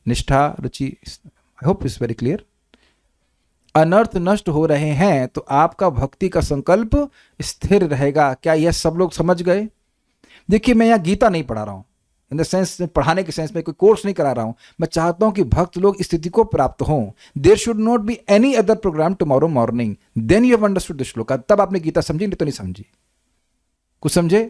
निष्ठा, रुचि, I hope is very clear. अनर्थ नष्ट हो रहे हैं तो आपका भक्ति का संकल्प स्थिर रहेगा। क्या यह सब लोग समझ गए? देखिए, मैं यहाँ गीता नहीं पढ़ा रहा हूँ, इन द सेंस, पढ़ाने के सेंस में कोई कोर्स नहीं करा रहा हूँ। मैं चाहता हूँ कि भक्त लोग इस स्थिति को प्राप्त हों। There should not be any other program tomorrow morning, then you have understood the shloka. तब आपने गीता समझी, नहीं तो नहीं समझी। कुछ समझे?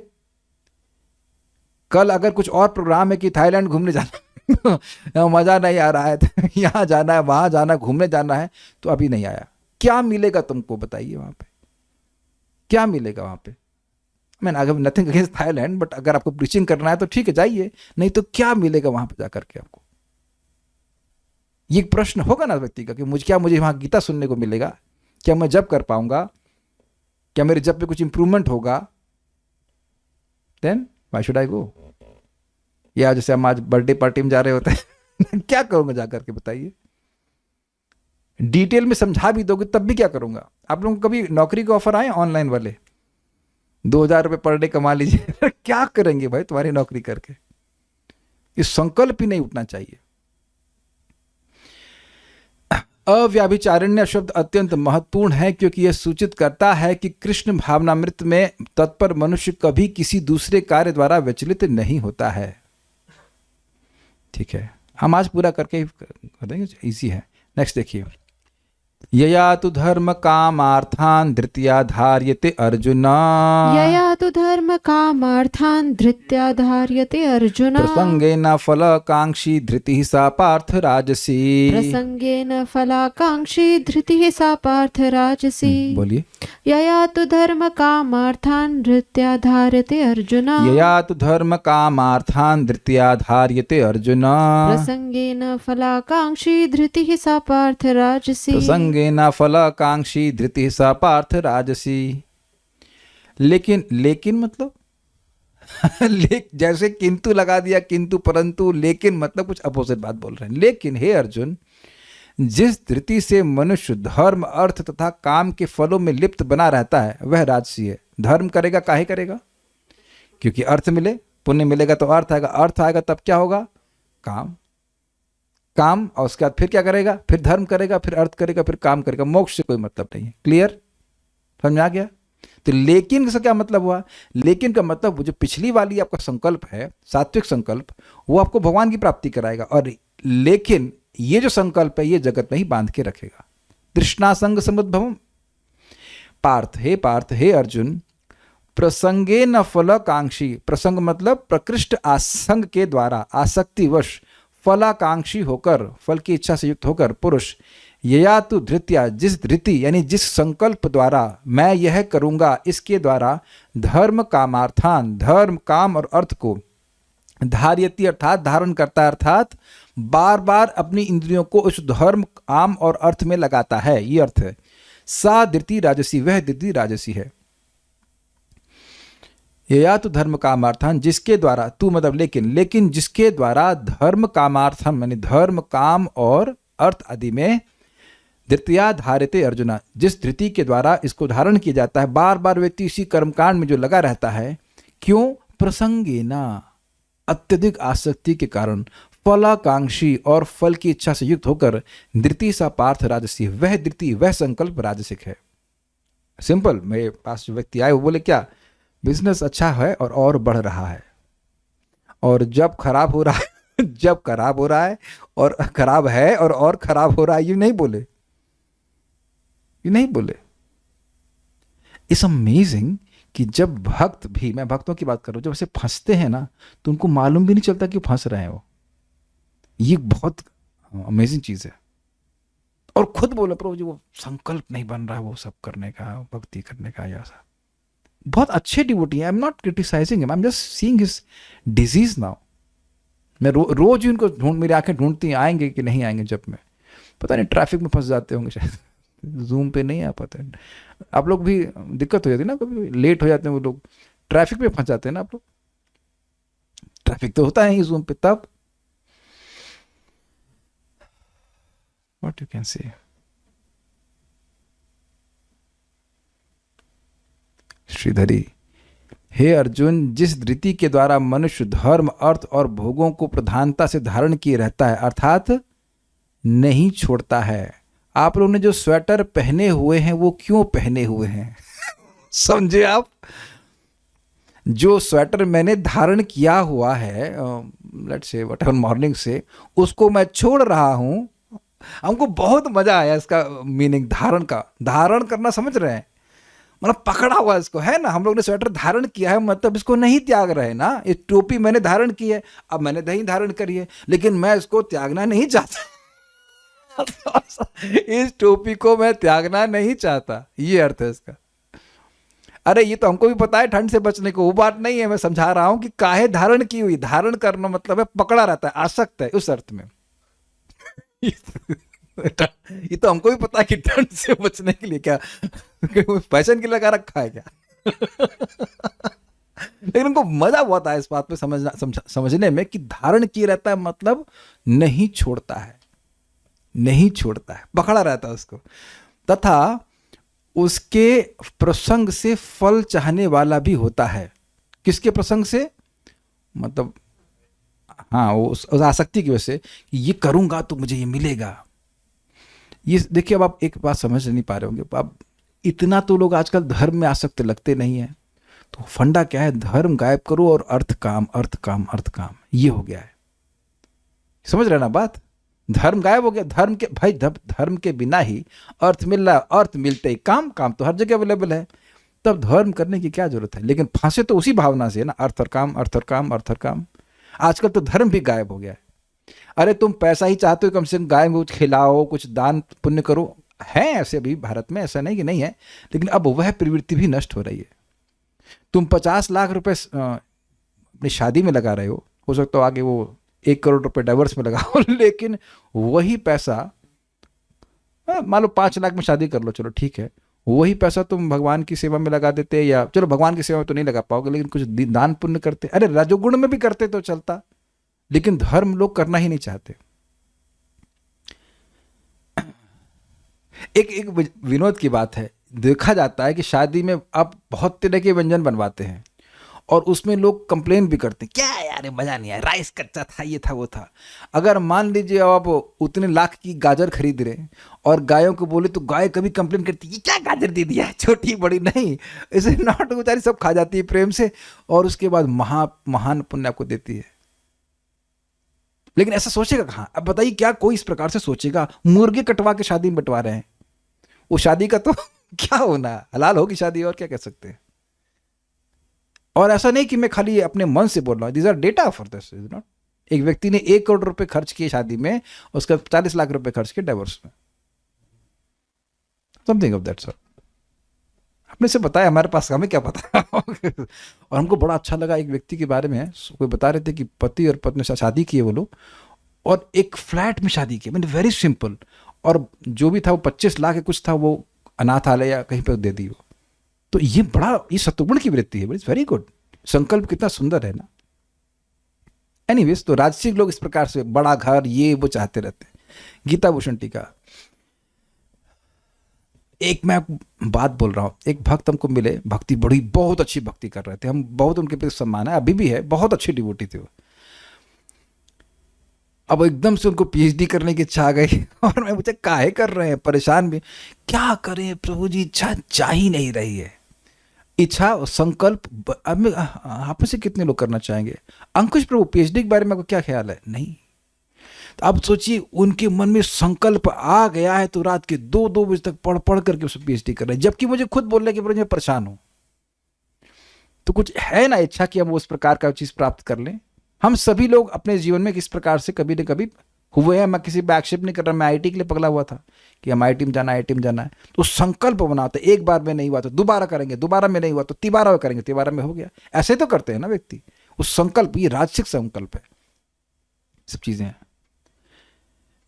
कल अगर कुछ और प्रोग्राम है कि थाईलैंड घूमने जाना मजा नहीं आ रहा है, यहाँ जाना है, वहां जाना है, घूमने जाना है, तो अभी नहीं आया। क्या मिलेगा तुमको? बताइए वहां पे क्या मिलेगा? वहां पे मैं अगर नथिंग अगेंस्ट थाईलैंड, बट अगर आपको प्रीचिंग करना है तो ठीक है, जाइए, नहीं तो क्या मिलेगा वहां पे जाकर के आपको? ये प्रश्न होगा ना व्यक्ति का कि मुझे वहां गीता सुनने को मिलेगा? क्या मैं जप कर पाऊंगा? क्या मेरे जप में कुछ इंप्रूवमेंट होगा? देन व्हाई शुड आई गो? या जैसे हम आज बर्थडे पार्टी में जा रहे होते हैं क्या करूंगा जाकर के? बताइए। डिटेल में समझा भी दोगे तब भी क्या करूंगा? आप लोगों को कभी नौकरी के ऑफर आए ऑनलाइन वाले, 2000 रुपये पर डे कमा लीजिए क्या करेंगे भाई तुम्हारी नौकरी करके? इस संकल्प ही नहीं उठना चाहिए। अव्याभिचारिण्य शब्द अत्यंत महत्वपूर्ण है क्योंकि यह सूचित करता है कि कृष्ण भावनामृत में तत्पर मनुष्य कभी किसी दूसरे कार्य द्वारा विचलित नहीं होता है। ठीक है, हम आज पूरा करके ही कर देंगे, इजी है। नेक्स्ट देखिए, यया तु धर्म कामार्थान धृत्या धार्यते अर्जुन यया तु धर्म कामार्थान धृत्या धार्यते अर्जुन प्रसंगेन फलकांक्षी धृतिः सा पार्थ राजसी। प्रसंगेन फलाकांक्षी धृतिः सा पार्थ राजसी। बोलिए, यया तु धर्म कामार्थान धृत्या धार्यते अर्जुन यया तु धर्म कामार्थान धृत्या धार्यते अर्जुन प्रसंगेन फलाकांक्षी धृतिः सा पार्थ राजसी। प्रसंगेन फलकांक्षी धृतिः सा पार्थ राजसी। लेकिन मतलब जैसे किंतु लगा दिया, किंतु परंतु लेकिन मतलब कुछ अपोजिट बात बोल रहे हैं। लेकिन हे अर्जुन, जिस धृति से मनुष्य धर्म अर्थ तथा काम के फलों में लिप्त बना रहता है वह राजसी है। धर्म करेगा काहे करेगा? क्योंकि अर्थ मिले, पुण्य मिलेगा तो अर्थ आएगा, अर्थ आएगा तब क्या होगा? काम, और उसके बाद फिर क्या करेगा? फिर धर्म करेगा, फिर अर्थ करेगा, फिर काम करेगा। मोक्ष से कोई मतलब नहीं है। क्लियर? समझ में आ गया? तो लेकिन से क्या मतलब हुआ? लेकिन का मतलब वो जो पिछली वाली आपका संकल्प है, सात्विक संकल्प, वो आपको भगवान की प्राप्ति कराएगा। और लेकिन ये जो संकल्प है ये जगत में ही बांध के रखेगा। तृष्णासंग समुद्भवम। पार्थ, हे अर्जुन, प्रसंगे न फलकांक्षी, प्रसंग मतलब प्रकृष्ट आसंग के द्वारा आसक्तिवश फलाकांक्षी होकर, फल की इच्छा से युक्त होकर पुरुष यया तु धृत्या, जिस धृति यानी जिस संकल्प द्वारा मैं यह करूंगा, इसके द्वारा धर्म कामार्थान, धर्म काम और अर्थ को धार्यति अर्थात धारण करता है, अर्थात बार बार अपनी इंद्रियों को उस धर्म काम और अर्थ में लगाता है। ये अर्थ है। सा धृति राजसी, वह धृति राजसी है। यया तो धर्म कामार्थान, जिसके द्वारा, तू मतलब लेकिन जिसके द्वारा धर्म कामार्थम यानी धर्म काम और अर्थ आदि में धृत्या धार्यते अर्जुना, जिस धृति के द्वारा इसको धारण किया जाता है, बार बार व्यक्ति इसी कर्मकांड में जो लगा रहता है। क्यों? प्रसंगेना, अत्यधिक आसक्ति के कारण, फलाकांक्षी और फल की इच्छा से युक्त होकर, धृति सा पार्थ राजसी, वह धृति वह संकल्प राजसिक है। सिंपल। मेरे पास जो व्यक्ति आए वो बोले क्या, बिजनेस अच्छा है और बढ़ रहा है, और जब खराब हो रहा है जब खराब हो रहा है और खराब है और खराब हो रहा है, ये नहीं बोले। इट्स अमेजिंग कि जब भक्त भी, मैं भक्तों की बात कर रहा हूं, जब ऐसे फंसते हैं ना तो उनको मालूम भी नहीं चलता कि फंस रहे हैं वो। ये बहुत अमेजिंग चीज है। और खुद बोले प्रभु जी वो संकल्प नहीं बन रहा वो सब करने का, भक्ति करने का, या सब बहुत अच्छे डिवोटी हैं। I am not criticising him, I am just seeing his disease now. मैं रोज उनको मेरी आंखें ढूंढती हैं, आएंगे कि नहीं आएंगे। जब मैं पता नहीं ट्रैफिक में फंस जाते होंगे शायद, जूम पे नहीं आ पाते। आप लोग भी दिक्कत हो जाती है ना, कभी लेट हो जाते हैं वो लोग, ट्रैफिक में फंस जाते हैं ना आप लोग। ट्रैफिक तो होता है ही जूम पे तब। What you can say. श्रीधरी, हे अर्जुन, जिस धृति के द्वारा मनुष्य धर्म अर्थ और भोगों को प्रधानता से धारण किए रहता है, अर्थात नहीं छोड़ता है। आप लोगों ने जो स्वेटर पहने हुए हैं वो क्यों पहने हुए हैं? समझे आप? जो स्वेटर मैंने धारण किया हुआ है, लेट्स से व्हाटएवर मॉर्निंग से, उसको मैं छोड़ रहा हूं। हमको बहुत मजा आया इसका मीनिंग, धारण का। धारण करना समझ रहे हैं, मतलब पकड़ा हुआ इसको, है ना। हम लोग ने स्वेटर धारण किया है, मतलब इसको नहीं त्याग रहे ना। ये टोपी मैंने धारण की है, अब मैंने दही धारण करी है, लेकिन मैं इसको त्यागना नहीं चाहता। इस टोपी को मैं त्यागना नहीं चाहता, ये अर्थ है इसका। अरे ये तो हमको भी पता है ठंड से बचने को, वो बात नहीं है। मैं समझा रहा हूं कि काहे धारण की हुई। धारण करना मतलब है पकड़ा रहता है, आसक्त है, उस अर्थ में। ये तो हमको भी पता है कि ठंड से बचने के लिए क्या फैशन के लगा रखा है क्या। लेकिन उनको मजा बहुत आया इस बात पे समझने में कि धारण किए रहता है मतलब नहीं छोड़ता है, नहीं छोड़ता है, पकड़ा रहता है उसको। तथा उसके प्रसंग से फल चाहने वाला भी होता है। किसके प्रसंग से? मतलब हाँ, वो उस आसक्ति की वजह से कि ये करूंगा तो मुझे ये मिलेगा, ये देखिए, अब आप एक बात समझ नहीं पा रहे होंगे, अब इतना तो लोग आजकल धर्म में आसक्त लगते नहीं है। तो फंडा क्या है, धर्म गायब करो और अर्थ काम, अर्थ काम, अर्थ काम, ये हो गया है। समझ रहे ना बात? धर्म गायब हो गया। धर्म के भाई, धर्म के बिना ही अर्थ मिल रहा है, अर्थ मिलते ही काम, काम तो हर जगह अवेलेबल है, तब धर्म करने की क्या जरूरत है? लेकिन फंसे तो उसी भावना से है ना, अर्थ और काम, अर्थ और काम, अर्थ और काम। आजकल तो धर्म भी गायब हो गया है। अरे तुम पैसा ही चाहते हो, कम से कम गाय में कुछ खिलाओ, कुछ दान पुण्य करो। है ऐसे भी भारत में, ऐसा नहीं कि नहीं है, लेकिन अब वह प्रवृत्ति भी नष्ट हो रही है। तुम 50 लाख रुपए अपनी शादी में लगा रहे हो सकता हो आगे वो 1 करोड़ रुपए डाइवर्स में लगाओ, लेकिन वही पैसा, मान लो 5 लाख में शादी कर लो, चलो ठीक है, वही पैसा तुम भगवान की सेवा में लगा देते, या चलो भगवान की सेवा में तो नहीं लगा पाओगे, लेकिन कुछ दान पुण्य करते, अरे रजोगुण में भी करते तो चलता, लेकिन धर्म लोग करना ही नहीं चाहते। एक विनोद की बात है, देखा जाता है कि शादी में आप बहुत तरह के व्यंजन बनवाते हैं और उसमें लोग कंप्लेन भी करते हैं, क्या यार मजा नहीं आया, राइस कच्चा था, ये था वो था। अगर मान लीजिए आप उतने लाख की गाजर खरीद रहे हैं और गायों को बोले तो गाय कभी कंप्लेन करती है, ये क्या गाजर दे दिया है, छोटी बड़ी, नहीं, इसे नॉट बेचारी सब खा जाती है प्रेम से, और उसके बाद महान पुण्य आपको देती है। लेकिन ऐसा सोचेगा कहाँ? अब बताइए, क्या कोई इस प्रकार से सोचेगा? मुर्गे कटवा के शादी में बंटवा रहे हैं, वो शादी का तो क्या होना, हलाल होगी शादी, और क्या कह सकते हैं। और ऐसा नहीं कि मैं खाली अपने मन से बोल रहा हूँ, these are data for this, is not. एक व्यक्ति ने 1 करोड़ रुपए खर्च किए शादी में, उसका 40 लाख रुपए खर्च किए डाइवोर्स में, समथिंग ऑफ दैट सॉर्ट। आपने से बताया, हमारे पास हमें क्या पता। और हमको बड़ा अच्छा लगा, एक व्यक्ति के बारे में कोई बता रहे थे कि पति और पत्नी से शादी किए वो लोग, और एक फ्लैट में शादी की, मैंने वेरी सिंपल, और जो भी था वो 25 लाख कुछ था, वो अनाथालय या कहीं पर दे दी वो। तो ये सत्वगुण की वृत्ति है, इट्स वेरी गुड। संकल्प कितना सुंदर है ना। एनीवेज, तो राजसिक लोग इस प्रकार से बड़ा घर ये वो चाहते रहते हैं। गीता भूषण टीका, एक मैं बात बोल रहा हूँ, एक भक्त हमको मिले, भक्ति बड़ी बहुत अच्छी भक्ति कर रहे थे, हम बहुत उनके प्रति सम्मान है, अभी भी है, बहुत अच्छी डिवोटी थे वो। अब एकदम से उनको पीएचडी करने की इच्छा आ गई, और मैं मुझे काहे कर रहे हैं, परेशान भी, क्या करें प्रभु जी, इच्छा जा ही नहीं रही है। इच्छा और संकल्प आप में से कितने लोग करना चाहेंगे? अंकुश प्रभु, पीएचडी के बारे में आपको क्या ख्याल है? नहीं। तो अब सोचिए, उनके मन में संकल्प आ गया है, तो रात के 2-2 बजे तक पढ़ करके उसे पीएचडी कर रहे हैं, जबकि मुझे खुद बोल रहे कि मैं परेशान हूं। तो कुछ है ना इच्छा कि हम उस प्रकार का चीज प्राप्त कर लें। हम सभी लोग अपने जीवन में किस प्रकार से कभी न कभी हुए हैं। मैं किसी पर आक्षेप नहीं कर रहा, मैं आईटी के लिए पगला हुआ था कि हम आईटी में जाना है। तो संकल्प बनाते, एक बार में नहीं हुआ तो दोबारा करेंगे, दोबारा में नहीं हुआ तो तिबारा करेंगे, तिबारा में हो गया। ऐसे तो करते हैं ना व्यक्ति। उस संकल्प, ये राजसिक संकल्प है, सब चीजें हैं।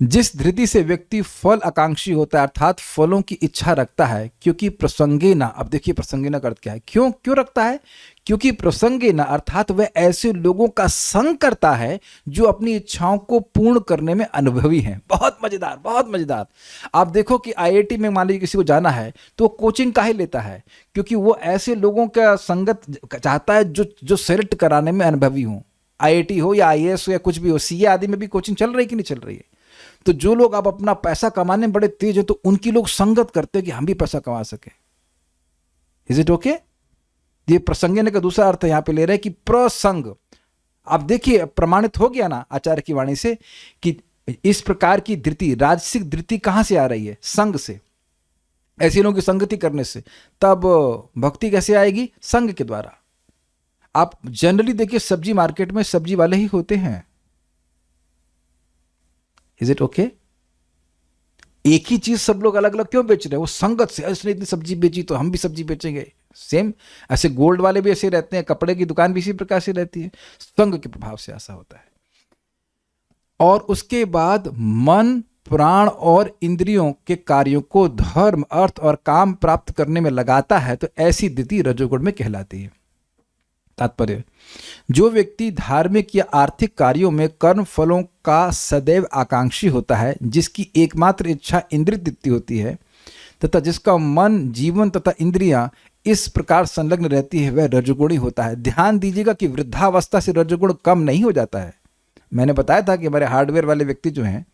जिस धृति से व्यक्ति फल आकांक्षी होता है, अर्थात फलों की इच्छा रखता है, क्योंकि प्रसंगेना, अब देखिए प्रसंगेना का अर्थ क्या है, क्यों रखता है? क्योंकि प्रसंगेना अर्थात वह ऐसे लोगों का संग करता है जो अपनी इच्छाओं को पूर्ण करने में अनुभवी हैं। बहुत मजेदार, बहुत मजेदार। आप देखो कि आईआईटी में मान लीजिए किसी को जाना है तो कोचिंग काहे लेता है? क्योंकि वो ऐसे लोगों का संगत चाहता है जो सेलेक्ट कराने में अनुभवी हों। आईआईटी हो या आईएएस हो या कुछ भी हो, सीए आदि में भी कोचिंग चल रही कि नहीं चल रही है? तो जो लोग अब अपना पैसा कमाने में बड़े तेज है, तो उनकी लोग संगत करते हैं कि हम भी पैसा कमा सके। Is it okay? ये प्रसंगेन का दूसरा अर्थ यहां पे ले रहे हैं कि प्रसंग। आप देखिए, प्रमाणित हो गया ना आचार्य की वाणी से कि इस प्रकार की धृति, राजसिक धृति कहां से आ रही है? संग से, ऐसे लोगों की संगति करने से। तब भक्ति कैसे आएगी? संग के द्वारा। आप जनरली देखिए, सब्जी मार्केट में सब्जी वाले ही होते हैं। Is it okay? एक ही चीज सब लोग अलग अलग क्यों बेच रहे हैं? वो संगत से, इसने इतनी सब्जी बेची तो हम भी सब्जी बेचेंगे। सेम ऐसे गोल्ड वाले भी ऐसे रहते हैं, कपड़े की दुकान भी इसी प्रकार से रहती है। संग के प्रभाव से ऐसा होता है। और उसके बाद मन, प्राण और इंद्रियों के कार्यों को धर्म, अर्थ और काम प्राप्त करने में लगाता है, तो ऐसी धृति रजोगुण में कहलाती है। तात्पर्य, जो व्यक्ति धार्मिक या आर्थिक कार्यों में कर्म फलों का सदैव आकांक्षी होता है, जिसकी एकमात्र इच्छा इंद्रिय तृप्ति होती है तथा जिसका मन, जीवन तथा इंद्रियां इस प्रकार संलग्न रहती है, वह रजोगुणी होता है। ध्यान दीजिएगा कि वृद्धावस्था से रजोगुण कम नहीं हो जाता है। मैंने बताया था कि हमारे हार्डवेयर वाले व्यक्ति जो हैं,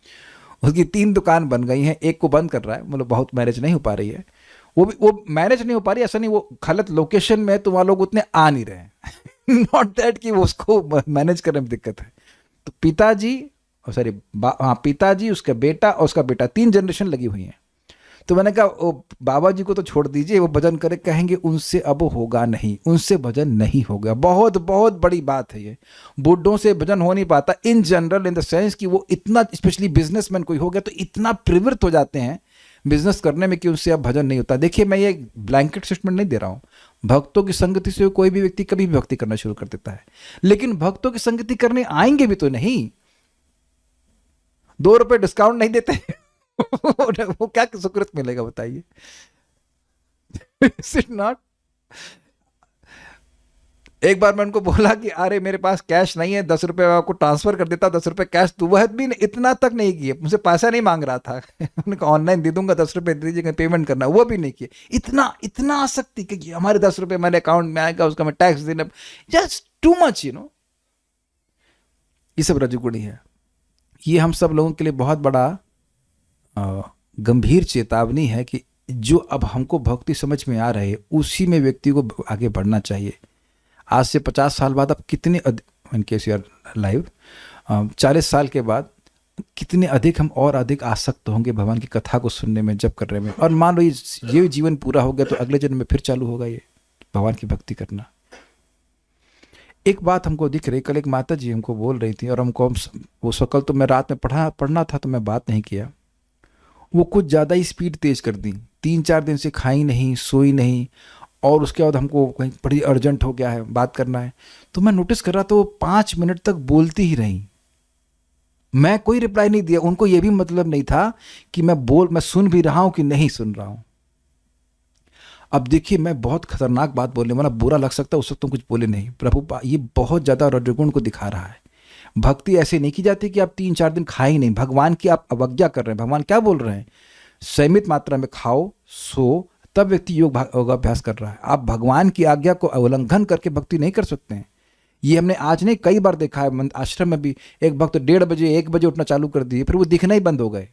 उसकी 3 दुकान बन गई हैं, एक को बंद कर रहा है, मतलब बहुत मैनेज नहीं हो पा रही है। वो मैनेज नहीं हो पा रही, ऐसा नहीं वो गलत लोकेशन में है तो वहाँ लोग उतने आ नहीं रहे हैं। नॉट दैट कि वो उसको मैनेज करने में दिक्कत है। तो पिताजी, सॉरी पिताजी, उसका बेटा और उसका बेटा, 3 जनरेशन लगी हुई हैं। तो मैंने कहा ओ बाबा जी को तो छोड़ दीजिए, वो भजन करे, कहेंगे उनसे अब होगा नहीं, उनसे भजन नहीं होगा। बहुत बहुत बड़ी बात है ये। बूढ़ों से भजन हो नहीं पाता in general, in the sense कि वो इतना, स्पेशली बिजनेसमैन कोई हो गया तो इतना प्रवृत्त हो जाते हैं बिजनेस करने में कि उनसे अब भजन नहीं होता। देखिए मैं ये ब्लैंकेट स्टेटमेंट नहीं दे रहा हूँ। भक्तों की संगति से कोई भी व्यक्ति कभी भी भक्ति करना शुरू कर देता है, लेकिन भक्तों की संगति करने आएंगे भी तो नहीं, 2 रुपए डिस्काउंट नहीं देते। वो क्या सुकृत मिलेगा बताइए? Is it not? एक बार मैं उनको बोला कि अरे मेरे पास कैश नहीं है, 10 रुपए आपको ट्रांसफर कर देता, 10 रुपए कैश, तो वह भी इतना तक नहीं किए, मुझे पैसा नहीं मांग रहा था। उन्होंने ऑनलाइन दे दूंगा, 10 रुपए दे दीजिएगा, पेमेंट करना, वो भी नहीं किए। इतना इतना आसक्ति कि हमारे 10 रुपए मेरे अकाउंट में आएगा, उसका मैं टैक्स देना, just too much, you know. ये सब रजोगुणी है। ये हम सब लोगों के लिए बहुत बड़ा गंभीर चेतावनी है कि जो अब हमको भक्ति समझ में आ रहे है उसी में व्यक्ति को आगे बढ़ना चाहिए। आज से 50 साल बाद अब कितने in case you are live, 40 साल के बाद कितने अधिक हम और अधिक आसक्त होंगे भगवान की कथा को सुनने में, जब करने में। और मान लो ये जीवन पूरा हो गया तो अगले जन्म में फिर चालू होगा ये भगवान की भक्ति करना। एक बात हमको दिख रही, कल एक माता जी हमको बोल रही थी और हमको वो सकल तो मैं रात में पढ़ना था तो मैं बात नहीं किया। वो कुछ ज़्यादा ही स्पीड तेज कर दी, 3-4 दिन से खाई नहीं, सोई नहीं, और उसके बाद हमको कहीं बड़ी अर्जेंट हो गया है, बात करना है। तो मैं नोटिस कर रहा था वो 5 मिनट तक बोलती ही रही, मैं कोई रिप्लाई नहीं दिया। उनको ये भी मतलब नहीं था कि मैं सुन भी रहा हूँ कि नहीं सुन रहा हूँ। अब देखिए मैं बहुत खतरनाक बात बोलने वाला, बुरा लग सकता है, उस वक्त तुम कुछ बोले नहीं। प्रभु ये बहुत ज़्यादा रजोगुण को दिखा रहा है। भक्ति ऐसे नहीं की जाती कि आप 3-4 दिन खाए नहीं, भगवान की आप अवज्ञा कर रहे हैं। भगवान क्या बोल रहे हैं? सीमित मात्रा में खाओ, सो, तब व्यक्ति योगाभ्यास कर रहा है। आप भगवान की आज्ञा को उल्लंघन करके भक्ति नहीं कर सकते हैं। ये हमने आज नहीं कई बार देखा है। आश्रम में भी एक भक्त 1:30 बजे 1 बजे उठना चालू कर दिए, फिर वो दिखना ही बंद हो गए।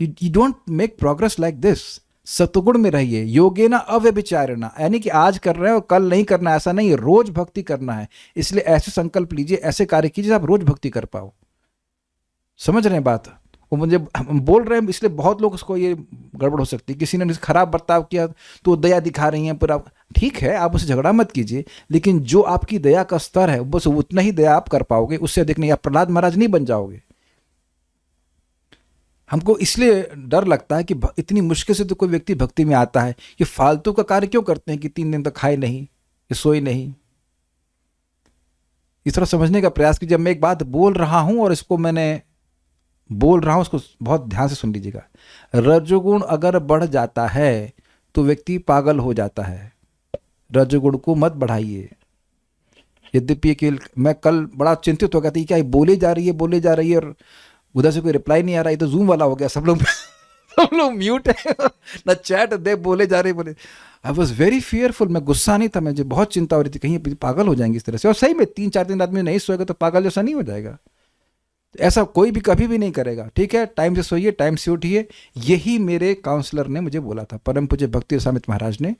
You don't make progress like this. सतगुण में रहिए, योगेना अव्यभिचारिणा, यानी कि आज कर रहे हैं और कल नहीं करना, ऐसा नहीं है, रोज भक्ति करना है। इसलिए ऐसे संकल्प लीजिए, ऐसे कार्य कीजिए आप रोज भक्ति कर पाओ। समझ रहे हैं बात? वो मुझे बोल रहे हैं, इसलिए बहुत लोग उसको ये गड़बड़ हो सकती है। किसी ने खराब बर्ताव किया तो दया दिखा रही हैं, पर आप ठीक है, आप उससे झगड़ा मत कीजिए, लेकिन जो आपकी दया का स्तर है बस उतना ही दया आप कर पाओगे, उससे अधिक नहीं। आप प्रहलाद महाराज नहीं बन जाओगे। हमको इसलिए डर लगता है कि इतनी मुश्किल से तो कोई व्यक्ति भक्ति में आता है, ये फालतू का कार्य क्यों करते हैं कि 3 दिन तक खाए नहीं, ये सोए नहीं। इस तरह समझने का प्रयास कीजिए। मैं एक बात बोल रहा हूं और इसको मैंने बोल रहा हूं, उसको बहुत ध्यान से सुन लीजिएगा। रजोगुण अगर बढ़ जाता है तो व्यक्ति पागल हो जाता है। रजोगुण को मत बढ़ाइए। यद्यपि कि मैं कल बड़ा चिंतित हो गया था, क्या ये बोले जा रही है और उधर से कोई रिप्लाई नहीं आ रहा। ये तो जूम वाला हो गया, सब लोग म्यूट है, ना चैट दे, बोले जा रहे बोले। I was very fearful. मैं गुस्सा नहीं था, मुझे बहुत चिंता हो रही थी कहीं पागल हो जाएंगे इस तरह से। और सही में 3-4 दिन आदमी नहीं सोएगा तो पागल जैसा नहीं हो जाएगा। ऐसा कोई भी कभी भी नहीं करेगा। ठीक है, टाइम से सोइए, टाइम से उठिए। यही मेरे काउंसलर ने मुझे बोला था, परम पूज्य भक्ति रसामृत महाराज ने।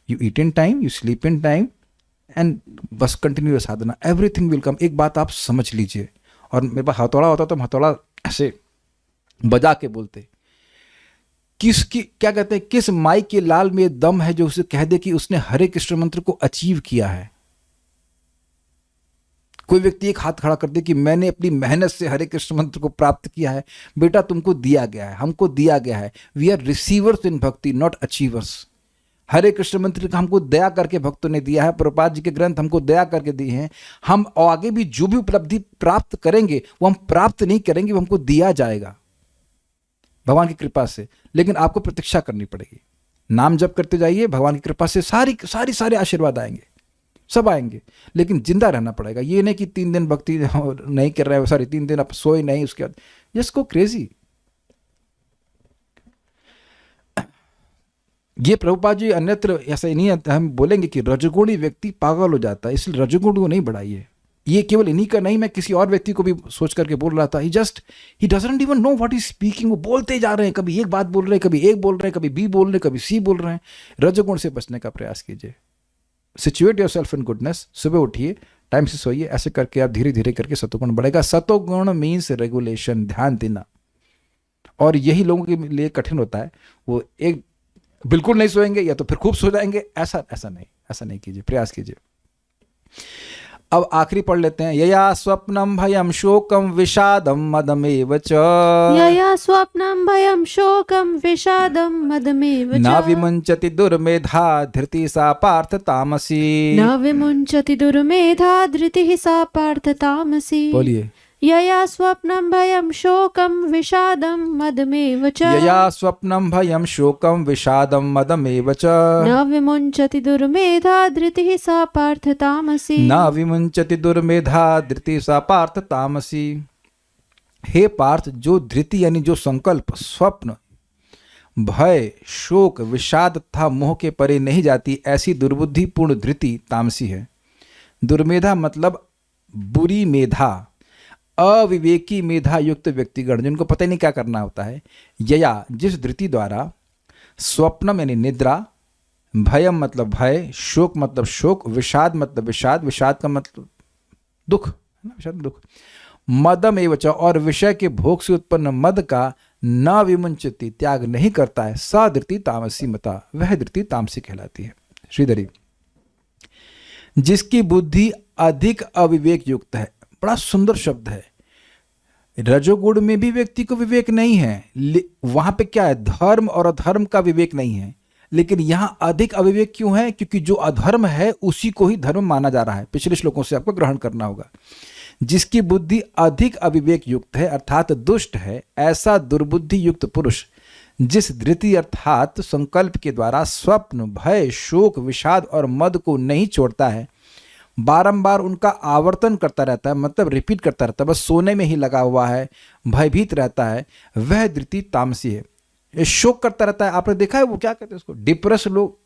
You eat in time, you sleep in time, and बस कंटिन्यू साधना, एवरीथिंग विल कम। एक बात आप समझ लीजिए। और मेरे पास हथौड़ा होता तो हथौड़ा ऐसे बजा के बोलते। किसकी क्या कहते हैं, किस माई के लाल में दम है जो उसे कह दे कि उसने हरे कृष्ण मंत्र को अचीव किया है। कोई व्यक्ति एक हाथ खड़ा कर दे कि मैंने अपनी मेहनत से हरे कृष्ण मंत्र को प्राप्त किया है। बेटा तुमको दिया गया है, हमको दिया गया है। वी आर रिसीवर्स इन भक्ति, नॉट अचीवर्स। हरे कृष्ण मंत्र का हमको दया करके भक्तों ने दिया है। प्रभुपाद जी के ग्रंथ हमको दया करके दिए हैं। हम आगे भी जो भी उपलब्धि प्राप्त करेंगे वो हम प्राप्त नहीं करेंगे, वो हमको दिया जाएगा भगवान की कृपा से। लेकिन आपको प्रतीक्षा करनी पड़ेगी। नाम जप करते जाइए, भगवान की कृपा से सारे आशीर्वाद आएंगे, सब आएंगे। लेकिन जिंदा रहना पड़ेगा। ये नहीं कि 3 दिन भक्ति नहीं कर रहे हो, 3 दिन आप सोए नहीं, उसके बाद जस्ट गो क्रेजी। ये प्रभुपाद जी अन्यत्र ऐसा ही नहीं है। हम बोलेंगे कि रजोगुणी व्यक्ति पागल हो जाता है, इसलिए रजोगुण को नहीं बढ़ाइए। ये केवल इन्हीं का नहीं, मैं किसी और व्यक्ति को भी सोच करके बोल रहा था, he doesn't even know what is speaking. वो बोलते जा रहे हैं, कभी एक बात बोल रहे हैं, कभी एक बोल रहे हैं, कभी बी बोल रहे हैं, कभी सी बोल रहे हैं। रजोगुण से बचने का प्रयास कीजिए, situate your self in goodness, सुबह उठिए, टाइम से सोइए, ऐसे करके आप धीरे धीरे करके सतोगुण बढ़ेगा। सतोगुण मीन्स रेगुलेशन, ध्यान देना, और यही लोगों के लिए कठिन होता है। वो एक बिल्कुल नहीं सोएंगे या तो फिर खूब सो जाएंगे, ऐसा नहीं कीजिए, प्रयास कीजिए। अब आखिरी पढ़ लेते हैं, यया स्वप्नम भयम शोकम विषादम मदमेव च, यया स्वप्नं भयं शोकं विषादं मदमेव च, न विमुञ्चति दुर्मेधा धृति सा पार्थ तामसी। न विमुञ्चति दुर्मेधा धृतिः सा पार्थ तामसी। बोलिए, यया स्वप्नं भयं शोकं विषादं मदमेव च, यया स्वप्नम भयम शोकम विषादम मदमेव च, न विमुञ्चति दुर्मेधा धृतिः सा पार्थ तामसी। न विमुञ्चति दुर्मेधा धृति सा पार्थ तामसी। हे पार्थ, जो धृति यानी जो संकल्प, स्वप्न, भय, शोक, विषाद तथा मोह के परे नहीं जाती, ऐसी दुर्बुद्धिपूर्ण धृति तामसी है। दुर्मेधा मतलब बुरी मेधा, अविवेकी मेधा युक्त व्यक्तिगण, जिनको पता नहीं क्या करना होता है। यया, जिस धृति द्वारा, स्वप्नम यानी निद्रा, भयम मतलब भय, शोक मतलब शोक, विषाद मतलब विषाद, विषाद का मतलब दुख, है ना, विषाद दुख, मदम एव च, और विषय के भोग से उत्पन्न मद का न विमुंचति, त्याग नहीं करता है, सा धृति तामसी मता, वह धृति तामसी कहलाती है। श्रीधरी, जिसकी बुद्धि अधिक अविवेक युक्त है, बड़ा सुंदर शब्द है। रजोगुण में भी व्यक्ति को विवेक नहीं है, वहां पे क्या है, धर्म और अधर्म का विवेक नहीं है, लेकिन यहां अधिक अविवेक क्यों है? क्योंकि जो अधर्म है उसी को ही धर्म माना जा रहा है। पिछले श्लोकों से आपको ग्रहण करना होगा। जिसकी बुद्धि अधिक अविवेक युक्त है अर्थात दुष्ट है, ऐसा दुर्बुद्धि युक्त पुरुष जिस धृति अर्थात संकल्प के द्वारा स्वप्न, भय, शोक, विषाद और मद को नहीं छोड़ता है, बारंबार उनका आवर्तन करता रहता है, मतलब रिपीट करता रहता है, बस सोने में ही लगा हुआ है, भयभीत रहता है, वह धृति तामसी है। ये शोक करता रहता है, आपने देखा है वो क्या कहते हैं उसको, डिप्रेस लोग,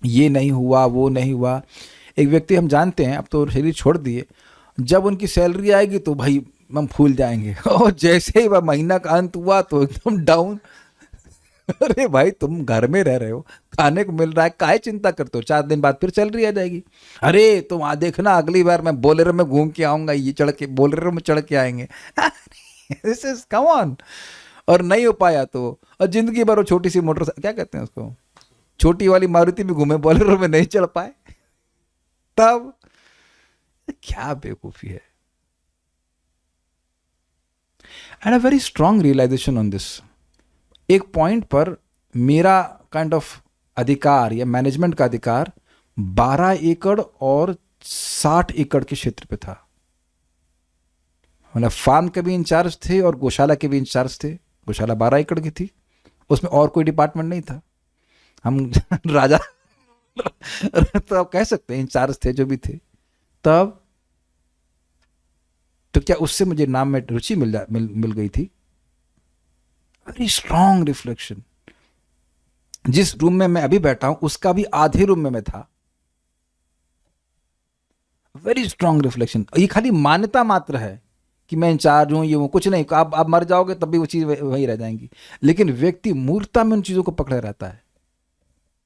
ये नहीं हुआ, वो नहीं हुआ। एक व्यक्ति हम जानते हैं, अब तो शरीर छोड़ दिए, जब उनकी सैलरी आएगी तो भाई हम फूल जाएंगे, और जैसे ही वह महीना का अंत हुआ तो एकदम डाउन। अरे भाई, तुम घर में रह रहे हो, खाने को मिल रहा है, काहे चिंता करते हो, 4 दिन बाद फिर सैलरी आ जाएगी। अरे तुम आ देखना, अगली बार मैं बोलेरो में घूम के आऊंगा, ये चढ़ के बोलेरो में चढ़ के आएंगे। This is come on. और नहीं हो पाया तो, और जिंदगी भर वो छोटी सी मोटर, क्या कहते हैं उसको, छोटी वाली मारुति में घूमे, बोलेरो में नहीं चढ़ पाए, तब क्या बेवकूफी है। And a very strong realisation on this. एक पॉइंट पर मेरा काइंड ऑफ अधिकार या मैनेजमेंट का अधिकार 12 एकड़ और 60 एकड़ के क्षेत्र पे था। मतलब फार्म के भी इंचार्ज थे और गौशाला के भी इंचार्ज थे। गौशाला 12 एकड़ की थी, उसमें और कोई डिपार्टमेंट नहीं था। हम राजा तो आप कह सकते हैं इंचार्ज थे जो भी थे। तब तो क्या उससे मुझे नाम में रुचि मिल गई थी। Very strong reflection. जिस रूम में मैं अभी बैठा हूं उसका भी आधे रूम में मैं था। Very strong reflection. ये खाली मान्यता मात्र है कि मैं इंचार्ज हूं, ये वो, कुछ नहीं। आप मर जाओगे तब भी वो चीज वही रह जाएंगी, लेकिन व्यक्ति मूर्ता में उन चीजों को पकड़े रहता है,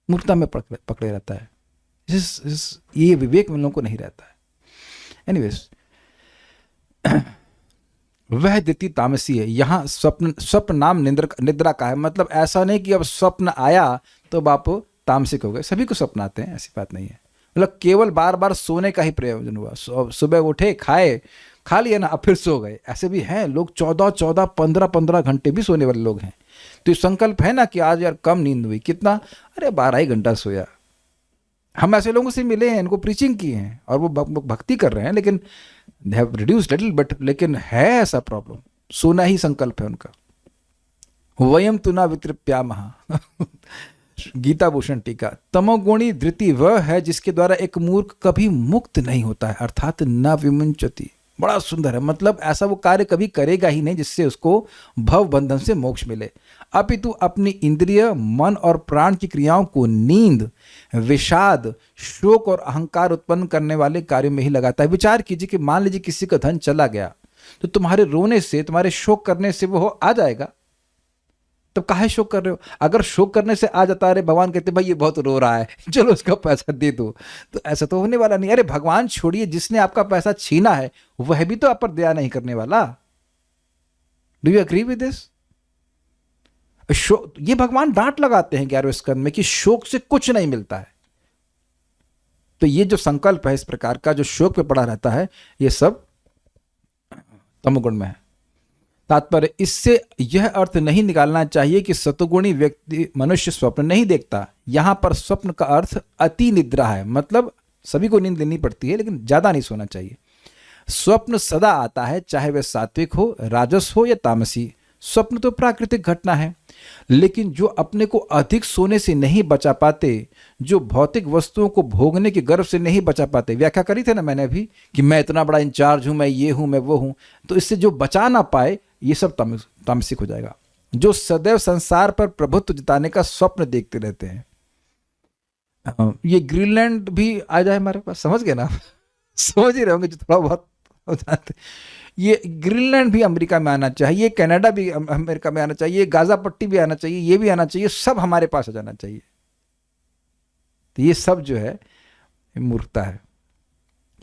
मूर्ता में पकड़े रहता है। ये विवेक में लोगों को नहीं रहता है। एनीवेज, वह धृति तामसी है। यहाँ स्वप्न नाम निद्रा का है। मतलब ऐसा नहीं कि अब स्वप्न आया तो आप तामसिक हो गए। सभी को स्वप्न आते हैं, ऐसी बात नहीं है। मतलब केवल बार बार सोने का ही प्रयोजन हुआ। सुबह उठे, खा लिया ना, अब फिर सो गए। ऐसे भी हैं लोग 14-14, 15-15 घंटे भी सोने वाले लोग हैं। तो ये संकल्प है ना कि आज यार कम नींद हुई, कितना, अरे 12 ही घंटा सोया। हम ऐसे लोगों से मिले हैं, इनको प्रीचिंग की है और वो भक्ति कर रहे हैं, लेकिन they have reduced little but, लेकिन है ऐसा प्रॉब्लम। सोना ही संकल्प है उनका। वयम तुना वितृप्यामः गीता भूषण टीका। तमोगुणी धृति वह है जिसके द्वारा एक मूर्ख कभी मुक्त नहीं होता है, अर्थात न विमुंचति, बड़ा सुंदर है। मतलब ऐसा वो कार्य कभी करेगा ही नहीं जिससे उसको भव बंधन से मोक्ष मिले, अपितु अपनी इंद्रिय, मन और प्राण की क्रियाओं को नींद, विषाद, शोक और अहंकार उत्पन्न करने वाले कार्यों में ही लगाता है। विचार कीजिए कि मान लीजिए किसी का धन चला गया, तो तुम्हारे रोने से, तुम्हारे शोक करने से वो आ जाएगा, तब काहे शोक कर रहे हो? अगर शोक करने से आ जाता, अरे भगवान कहते भाई ये बहुत रो रहा है, चलो उसका पैसा दे दो, तो ऐसा तो होने वाला नहीं। अरे भगवान छोड़िए, जिसने आपका पैसा छीना है वह भी तो आप पर दया नहीं करने वाला। Do you agree with this? ये भगवान डांट लगाते हैं 11वें स्कंद में कि शोक से कुछ नहीं मिलता है। तो ये जो संकल्प है इस प्रकार का, जो शोक पे पड़ा रहता है, ये सब तमोगुण में है। तात्पर्य, इससे यह अर्थ नहीं निकालना चाहिए कि सतोगुणी व्यक्ति मनुष्य स्वप्न नहीं देखता। यहां पर स्वप्न का अर्थ अति निद्रा है, मतलब सभी को नींद लेनी पड़ती है लेकिन ज्यादा नहीं सोना चाहिए। स्वप्न सदा आता है, चाहे वह सात्विक हो, राजस हो या तामसी। स्वप्न तो प्राकृतिक घटना है, लेकिन जो अपने को अधिक सोने से नहीं बचा पाते, जो भौतिक वस्तुओं को भोगने के गर्व से नहीं बचा पाते, व्याख्या करी थे ना मैंने अभी कि मैं इतना बड़ा इंचार्ज हूं, मैं ये हूं, मैं वो हूं, तो इससे जो बचा ना पाए, ये सब तामसिक हो जाएगा। जो सदैव संसार पर प्रभुत्व जताने का स्वप्न देखते रहते हैं। ये ग्रीनलैंड भी आ जाए हमारे पास, समझ गए ना? समझ ही रहे होंगे जो थोड़ा बहुत हो जाते। ये ग्रीनलैंड भी अमेरिका में आना चाहिए, ये कनाडा भी अमेरिका में आना चाहिए, गाजा पट्टी भी आना चाहिए, ये भी आना चाहिए, सब हमारे पास आ जाना चाहिए। तो ये सब जो है मूर्खता है।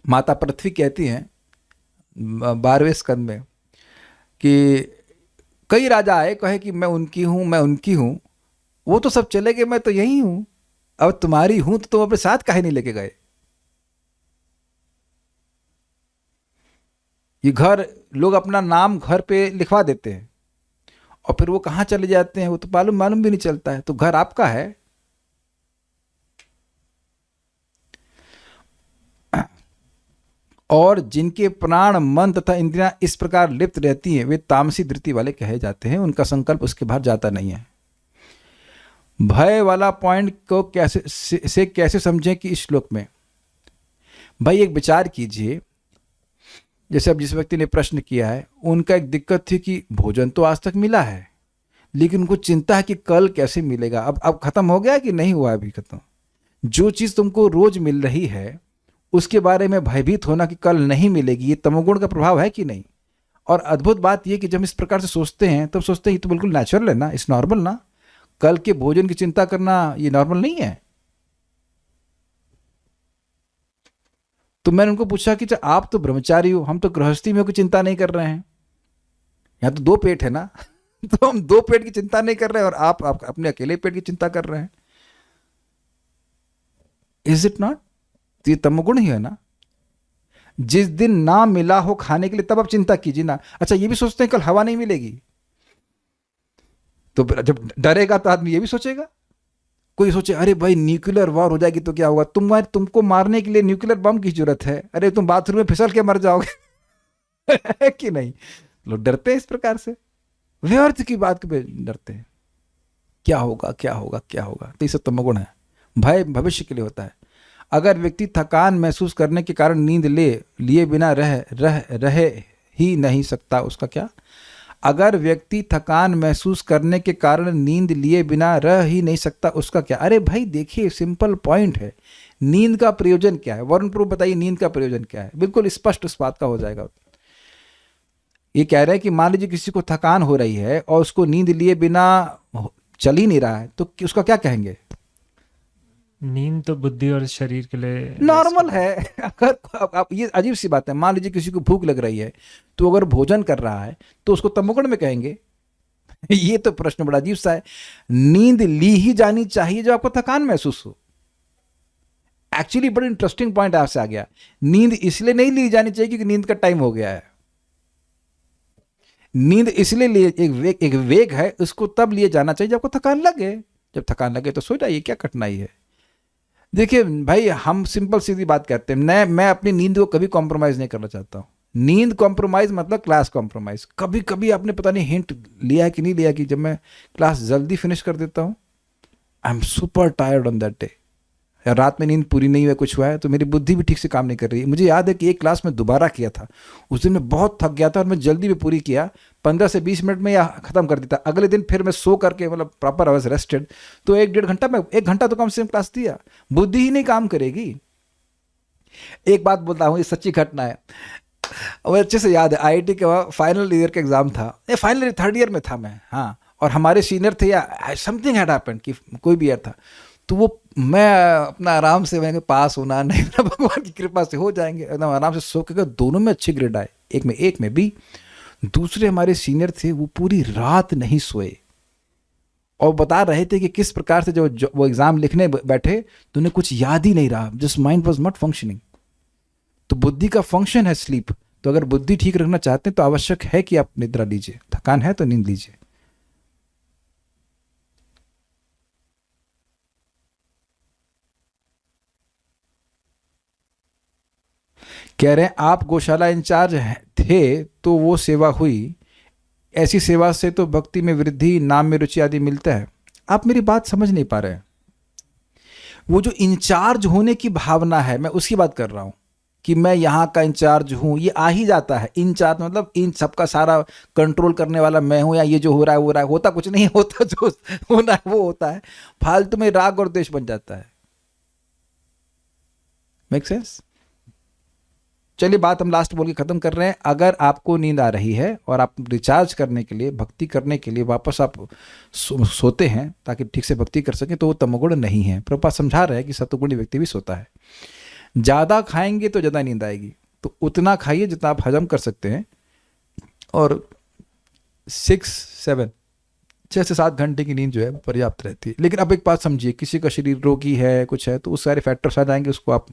माता पृथ्वी कहती हैं 12वें स्कंद में कि कई राजा आए, कहे कि मैं उनकी हूं, मैं उनकी हूं, वो तो सब चले गए, मैं तो यही हूं, अब तुम्हारी हूं तो तुम अपने साथ काहे नहीं लेके गए? ये घर, लोग अपना नाम घर पे लिखवा देते हैं और फिर वो कहाँ चले जाते हैं वो तो मालूम भी नहीं चलता है। तो घर आपका है। और जिनके प्राण, मन तथा इंद्रियां इस प्रकार लिप्त रहती हैं, वे तामसी दृष्टि वाले कहे जाते हैं। उनका संकल्प उसके बाहर जाता नहीं है। भय वाला पॉइंट को कैसे समझें कि इस श्लोक में, भाई एक विचार कीजिए, जैसे अब जिस व्यक्ति ने प्रश्न किया है, उनका एक दिक्कत थी कि भोजन तो आज तक मिला है, लेकिन उनको चिंता है कि कल कैसे मिलेगा। अब खत्म हो गया कि नहीं हुआ? अभी खत्म। जो चीज तुमको रोज मिल रही है उसके बारे में भयभीत होना कि कल नहीं मिलेगी, ये तमोगुण का प्रभाव है कि नहीं? और अद्भुत बात यह कि जब इस प्रकार से सोचते हैं तब सोचते हैं ये तो बिल्कुल नेचुरल है ना, इट्स नॉर्मल ना, कल के भोजन की चिंता करना ये नॉर्मल नहीं है। तो मैंने उनको पूछा कि आप तो ब्रह्मचारी हो, हम तो गृहस्थी में कोई चिंता नहीं कर रहे हैं, यहां तो 2 पेट है ना तो हम 2 पेट की चिंता नहीं कर रहे हैं और आप अपने अकेले पेट की चिंता कर रहे हैं। Is it not? तो ये तमोगुण ही है ना। जिस दिन ना मिला हो खाने के लिए तब आप चिंता कीजिए ना। अच्छा, ये भी सोचते हैं कल हवा नहीं मिलेगी, तो जब डरेगा तो आदमी ये भी सोचेगा। कोई सोचे अरे भाई न्यूक्लियर वॉर हो जाएगी तो क्या होगा, तुमको मारने के लिए न्यूक्लियर बम की जरूरत है? अरे तुम बाथरूम में फिसल के मर जाओगे है कि नहीं? लोग डरते हैं इस प्रकार से, व्यर्थ की बात पे डरते हैं, क्या होगा क्या होगा क्या होगा। तो ये सब तमोगुण है। भय भविष्य के लिए होता है। अगर व्यक्ति थकान महसूस करने के कारण नींद लिए बिना रह ही नहीं सकता, उसका क्या? अगर व्यक्ति थकान महसूस करने के कारण नींद लिए बिना रह ही नहीं सकता, उसका क्या? अरे भाई देखिए, सिंपल पॉइंट है, नींद का प्रयोजन क्या है? वरुण प्रभु बताइए, नींद का प्रयोजन क्या है? बिल्कुल स्पष्ट इस बात का हो जाएगा। ये कह रहे हैं कि मान लीजिए किसी को थकान हो रही है और उसको नींद लिए बिना चल ही नहीं रहा है, तो उसका क्या कहेंगे? नींद तो बुद्धि और शरीर के लिए नॉर्मल है। अगर आप ये अजीब सी बात है, मान लीजिए किसी को भूख लग रही है तो अगर भोजन कर रहा है तो उसको तमोगुण में कहेंगे? ये तो प्रश्न बड़ा अजीब सा है। नींद ली ही जानी चाहिए जब आपको थकान महसूस हो। एक्चुअली बड़ा इंटरेस्टिंग पॉइंट आपसे आ गया। नींद इसलिए नहीं ली जानी चाहिए क्योंकि नींद का टाइम हो गया है। नींद इसलिए एक वेग है, उसको तब लिए जाना चाहिए जब आपको थकान लगे। जब थकान लगे तो सो जाइए, क्या कठिनाई है? देखिए भाई, हम सिंपल सीधी बात कहते हैं, मैं अपनी नींद को कभी कॉम्प्रोमाइज नहीं करना चाहता हूँ। नींद कॉम्प्रोमाइज मतलब क्लास कॉम्प्रोमाइज। कभी कभी आपने पता नहीं हिंट लिया है कि नहीं लिया कि जब मैं क्लास जल्दी फिनिश कर देता हूँ, I am super tired on that day, या रात में नींद पूरी नहीं हुआ, कुछ हुआ है, तो मेरी बुद्धि भी ठीक से काम नहीं कर रही है। मुझे याद है कि एक क्लास में दोबारा किया था, उस दिन मैं बहुत थक गया था और मैं जल्दी में पूरी किया, 15 से 20 मिनट में या ख़त्म कर देता। अगले दिन फिर मैं सो करके, मतलब प्रॉपर आई वाज रेस्टेड, तो 1-1.5 घंटा में 1 घंटा तो कम से कम क्लास दिया। बुद्धि ही नहीं काम करेगी। एक बात बोलता हूँ, ये सच्ची घटना है, और अच्छे से याद है। आईआईटी के फाइनल ईयर का एग्ज़ाम था, ये फाइनल ईयर 3rd ईयर में था मैं, हाँ, और हमारे सीनियर थे या समथिंग हैड हैपेंड कि कोई भी ईयर था, तो वो मैं अपना आराम से, मैंने पास होना नहीं, भगवान की कृपा से हो जाएंगे, एकदम आराम से सो के, दोनों में अच्छे ग्रेड आए, एक में भी। दूसरे हमारे सीनियर थे, वो पूरी रात नहीं सोए और बता रहे थे कि किस प्रकार से जो वो एग्ज़ाम लिखने बैठे तो उन्हें कुछ याद ही नहीं रहा, just mind was not functioning. तो बुद्धि का फंक्शन है स्लीप। तो अगर बुद्धि ठीक रखना चाहते हैं तो आवश्यक है कि आप निद्रा लीजिए, थकान है तो नींद लीजिए। कह रहे हैं आप गौशाला इंचार्ज थे तो वो सेवा हुई, ऐसी सेवा से तो भक्ति में वृद्धि, नाम में रुचि आदि मिलता है। आप मेरी बात समझ नहीं पा रहे हैं। वो जो इंचार्ज होने की भावना है, मैं उसकी बात कर रहा हूं कि मैं यहाँ का इंचार्ज हूँ, ये आ ही जाता है। इंचार्ज मतलब इन सबका सारा कंट्रोल करने वाला मैं हूँ, या ये जो हो रहा है वो रहा है, होता कुछ नहीं होता, जो होना है वो होता है। फालतू में राग और द्वेष बन जाता है। Make sense? चलिए बात हम लास्ट बोल के ख़त्म कर रहे हैं। अगर आपको नींद आ रही है और आप रिचार्ज करने के लिए, भक्ति करने के लिए वापस आप सोते हैं ताकि ठीक से भक्ति कर सकें, तो वो तमोगुण नहीं है। प्रभुपाद समझा रहे हैं कि सत्वगुणी व्यक्ति भी सोता है। ज़्यादा खाएंगे तो ज़्यादा नींद आएगी, तो उतना खाइए जितना आप हजम कर सकते हैं, और 6 से 7 घंटे की नींद जो है पर्याप्त रहती है। लेकिन अब एक बात समझिए, किसी का शरीर रोगी है, कुछ है, तो उस सारे फैक्टर्स आ जाएंगे, उसको आप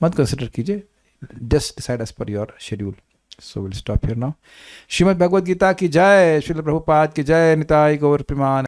मत कंसिडर कीजिए। Just decide as per your schedule. So will stop here now. Shrimad Bhagavad Gita की जय, श्रील प्रभुपाद की जय, निताई गौर प्रेमान।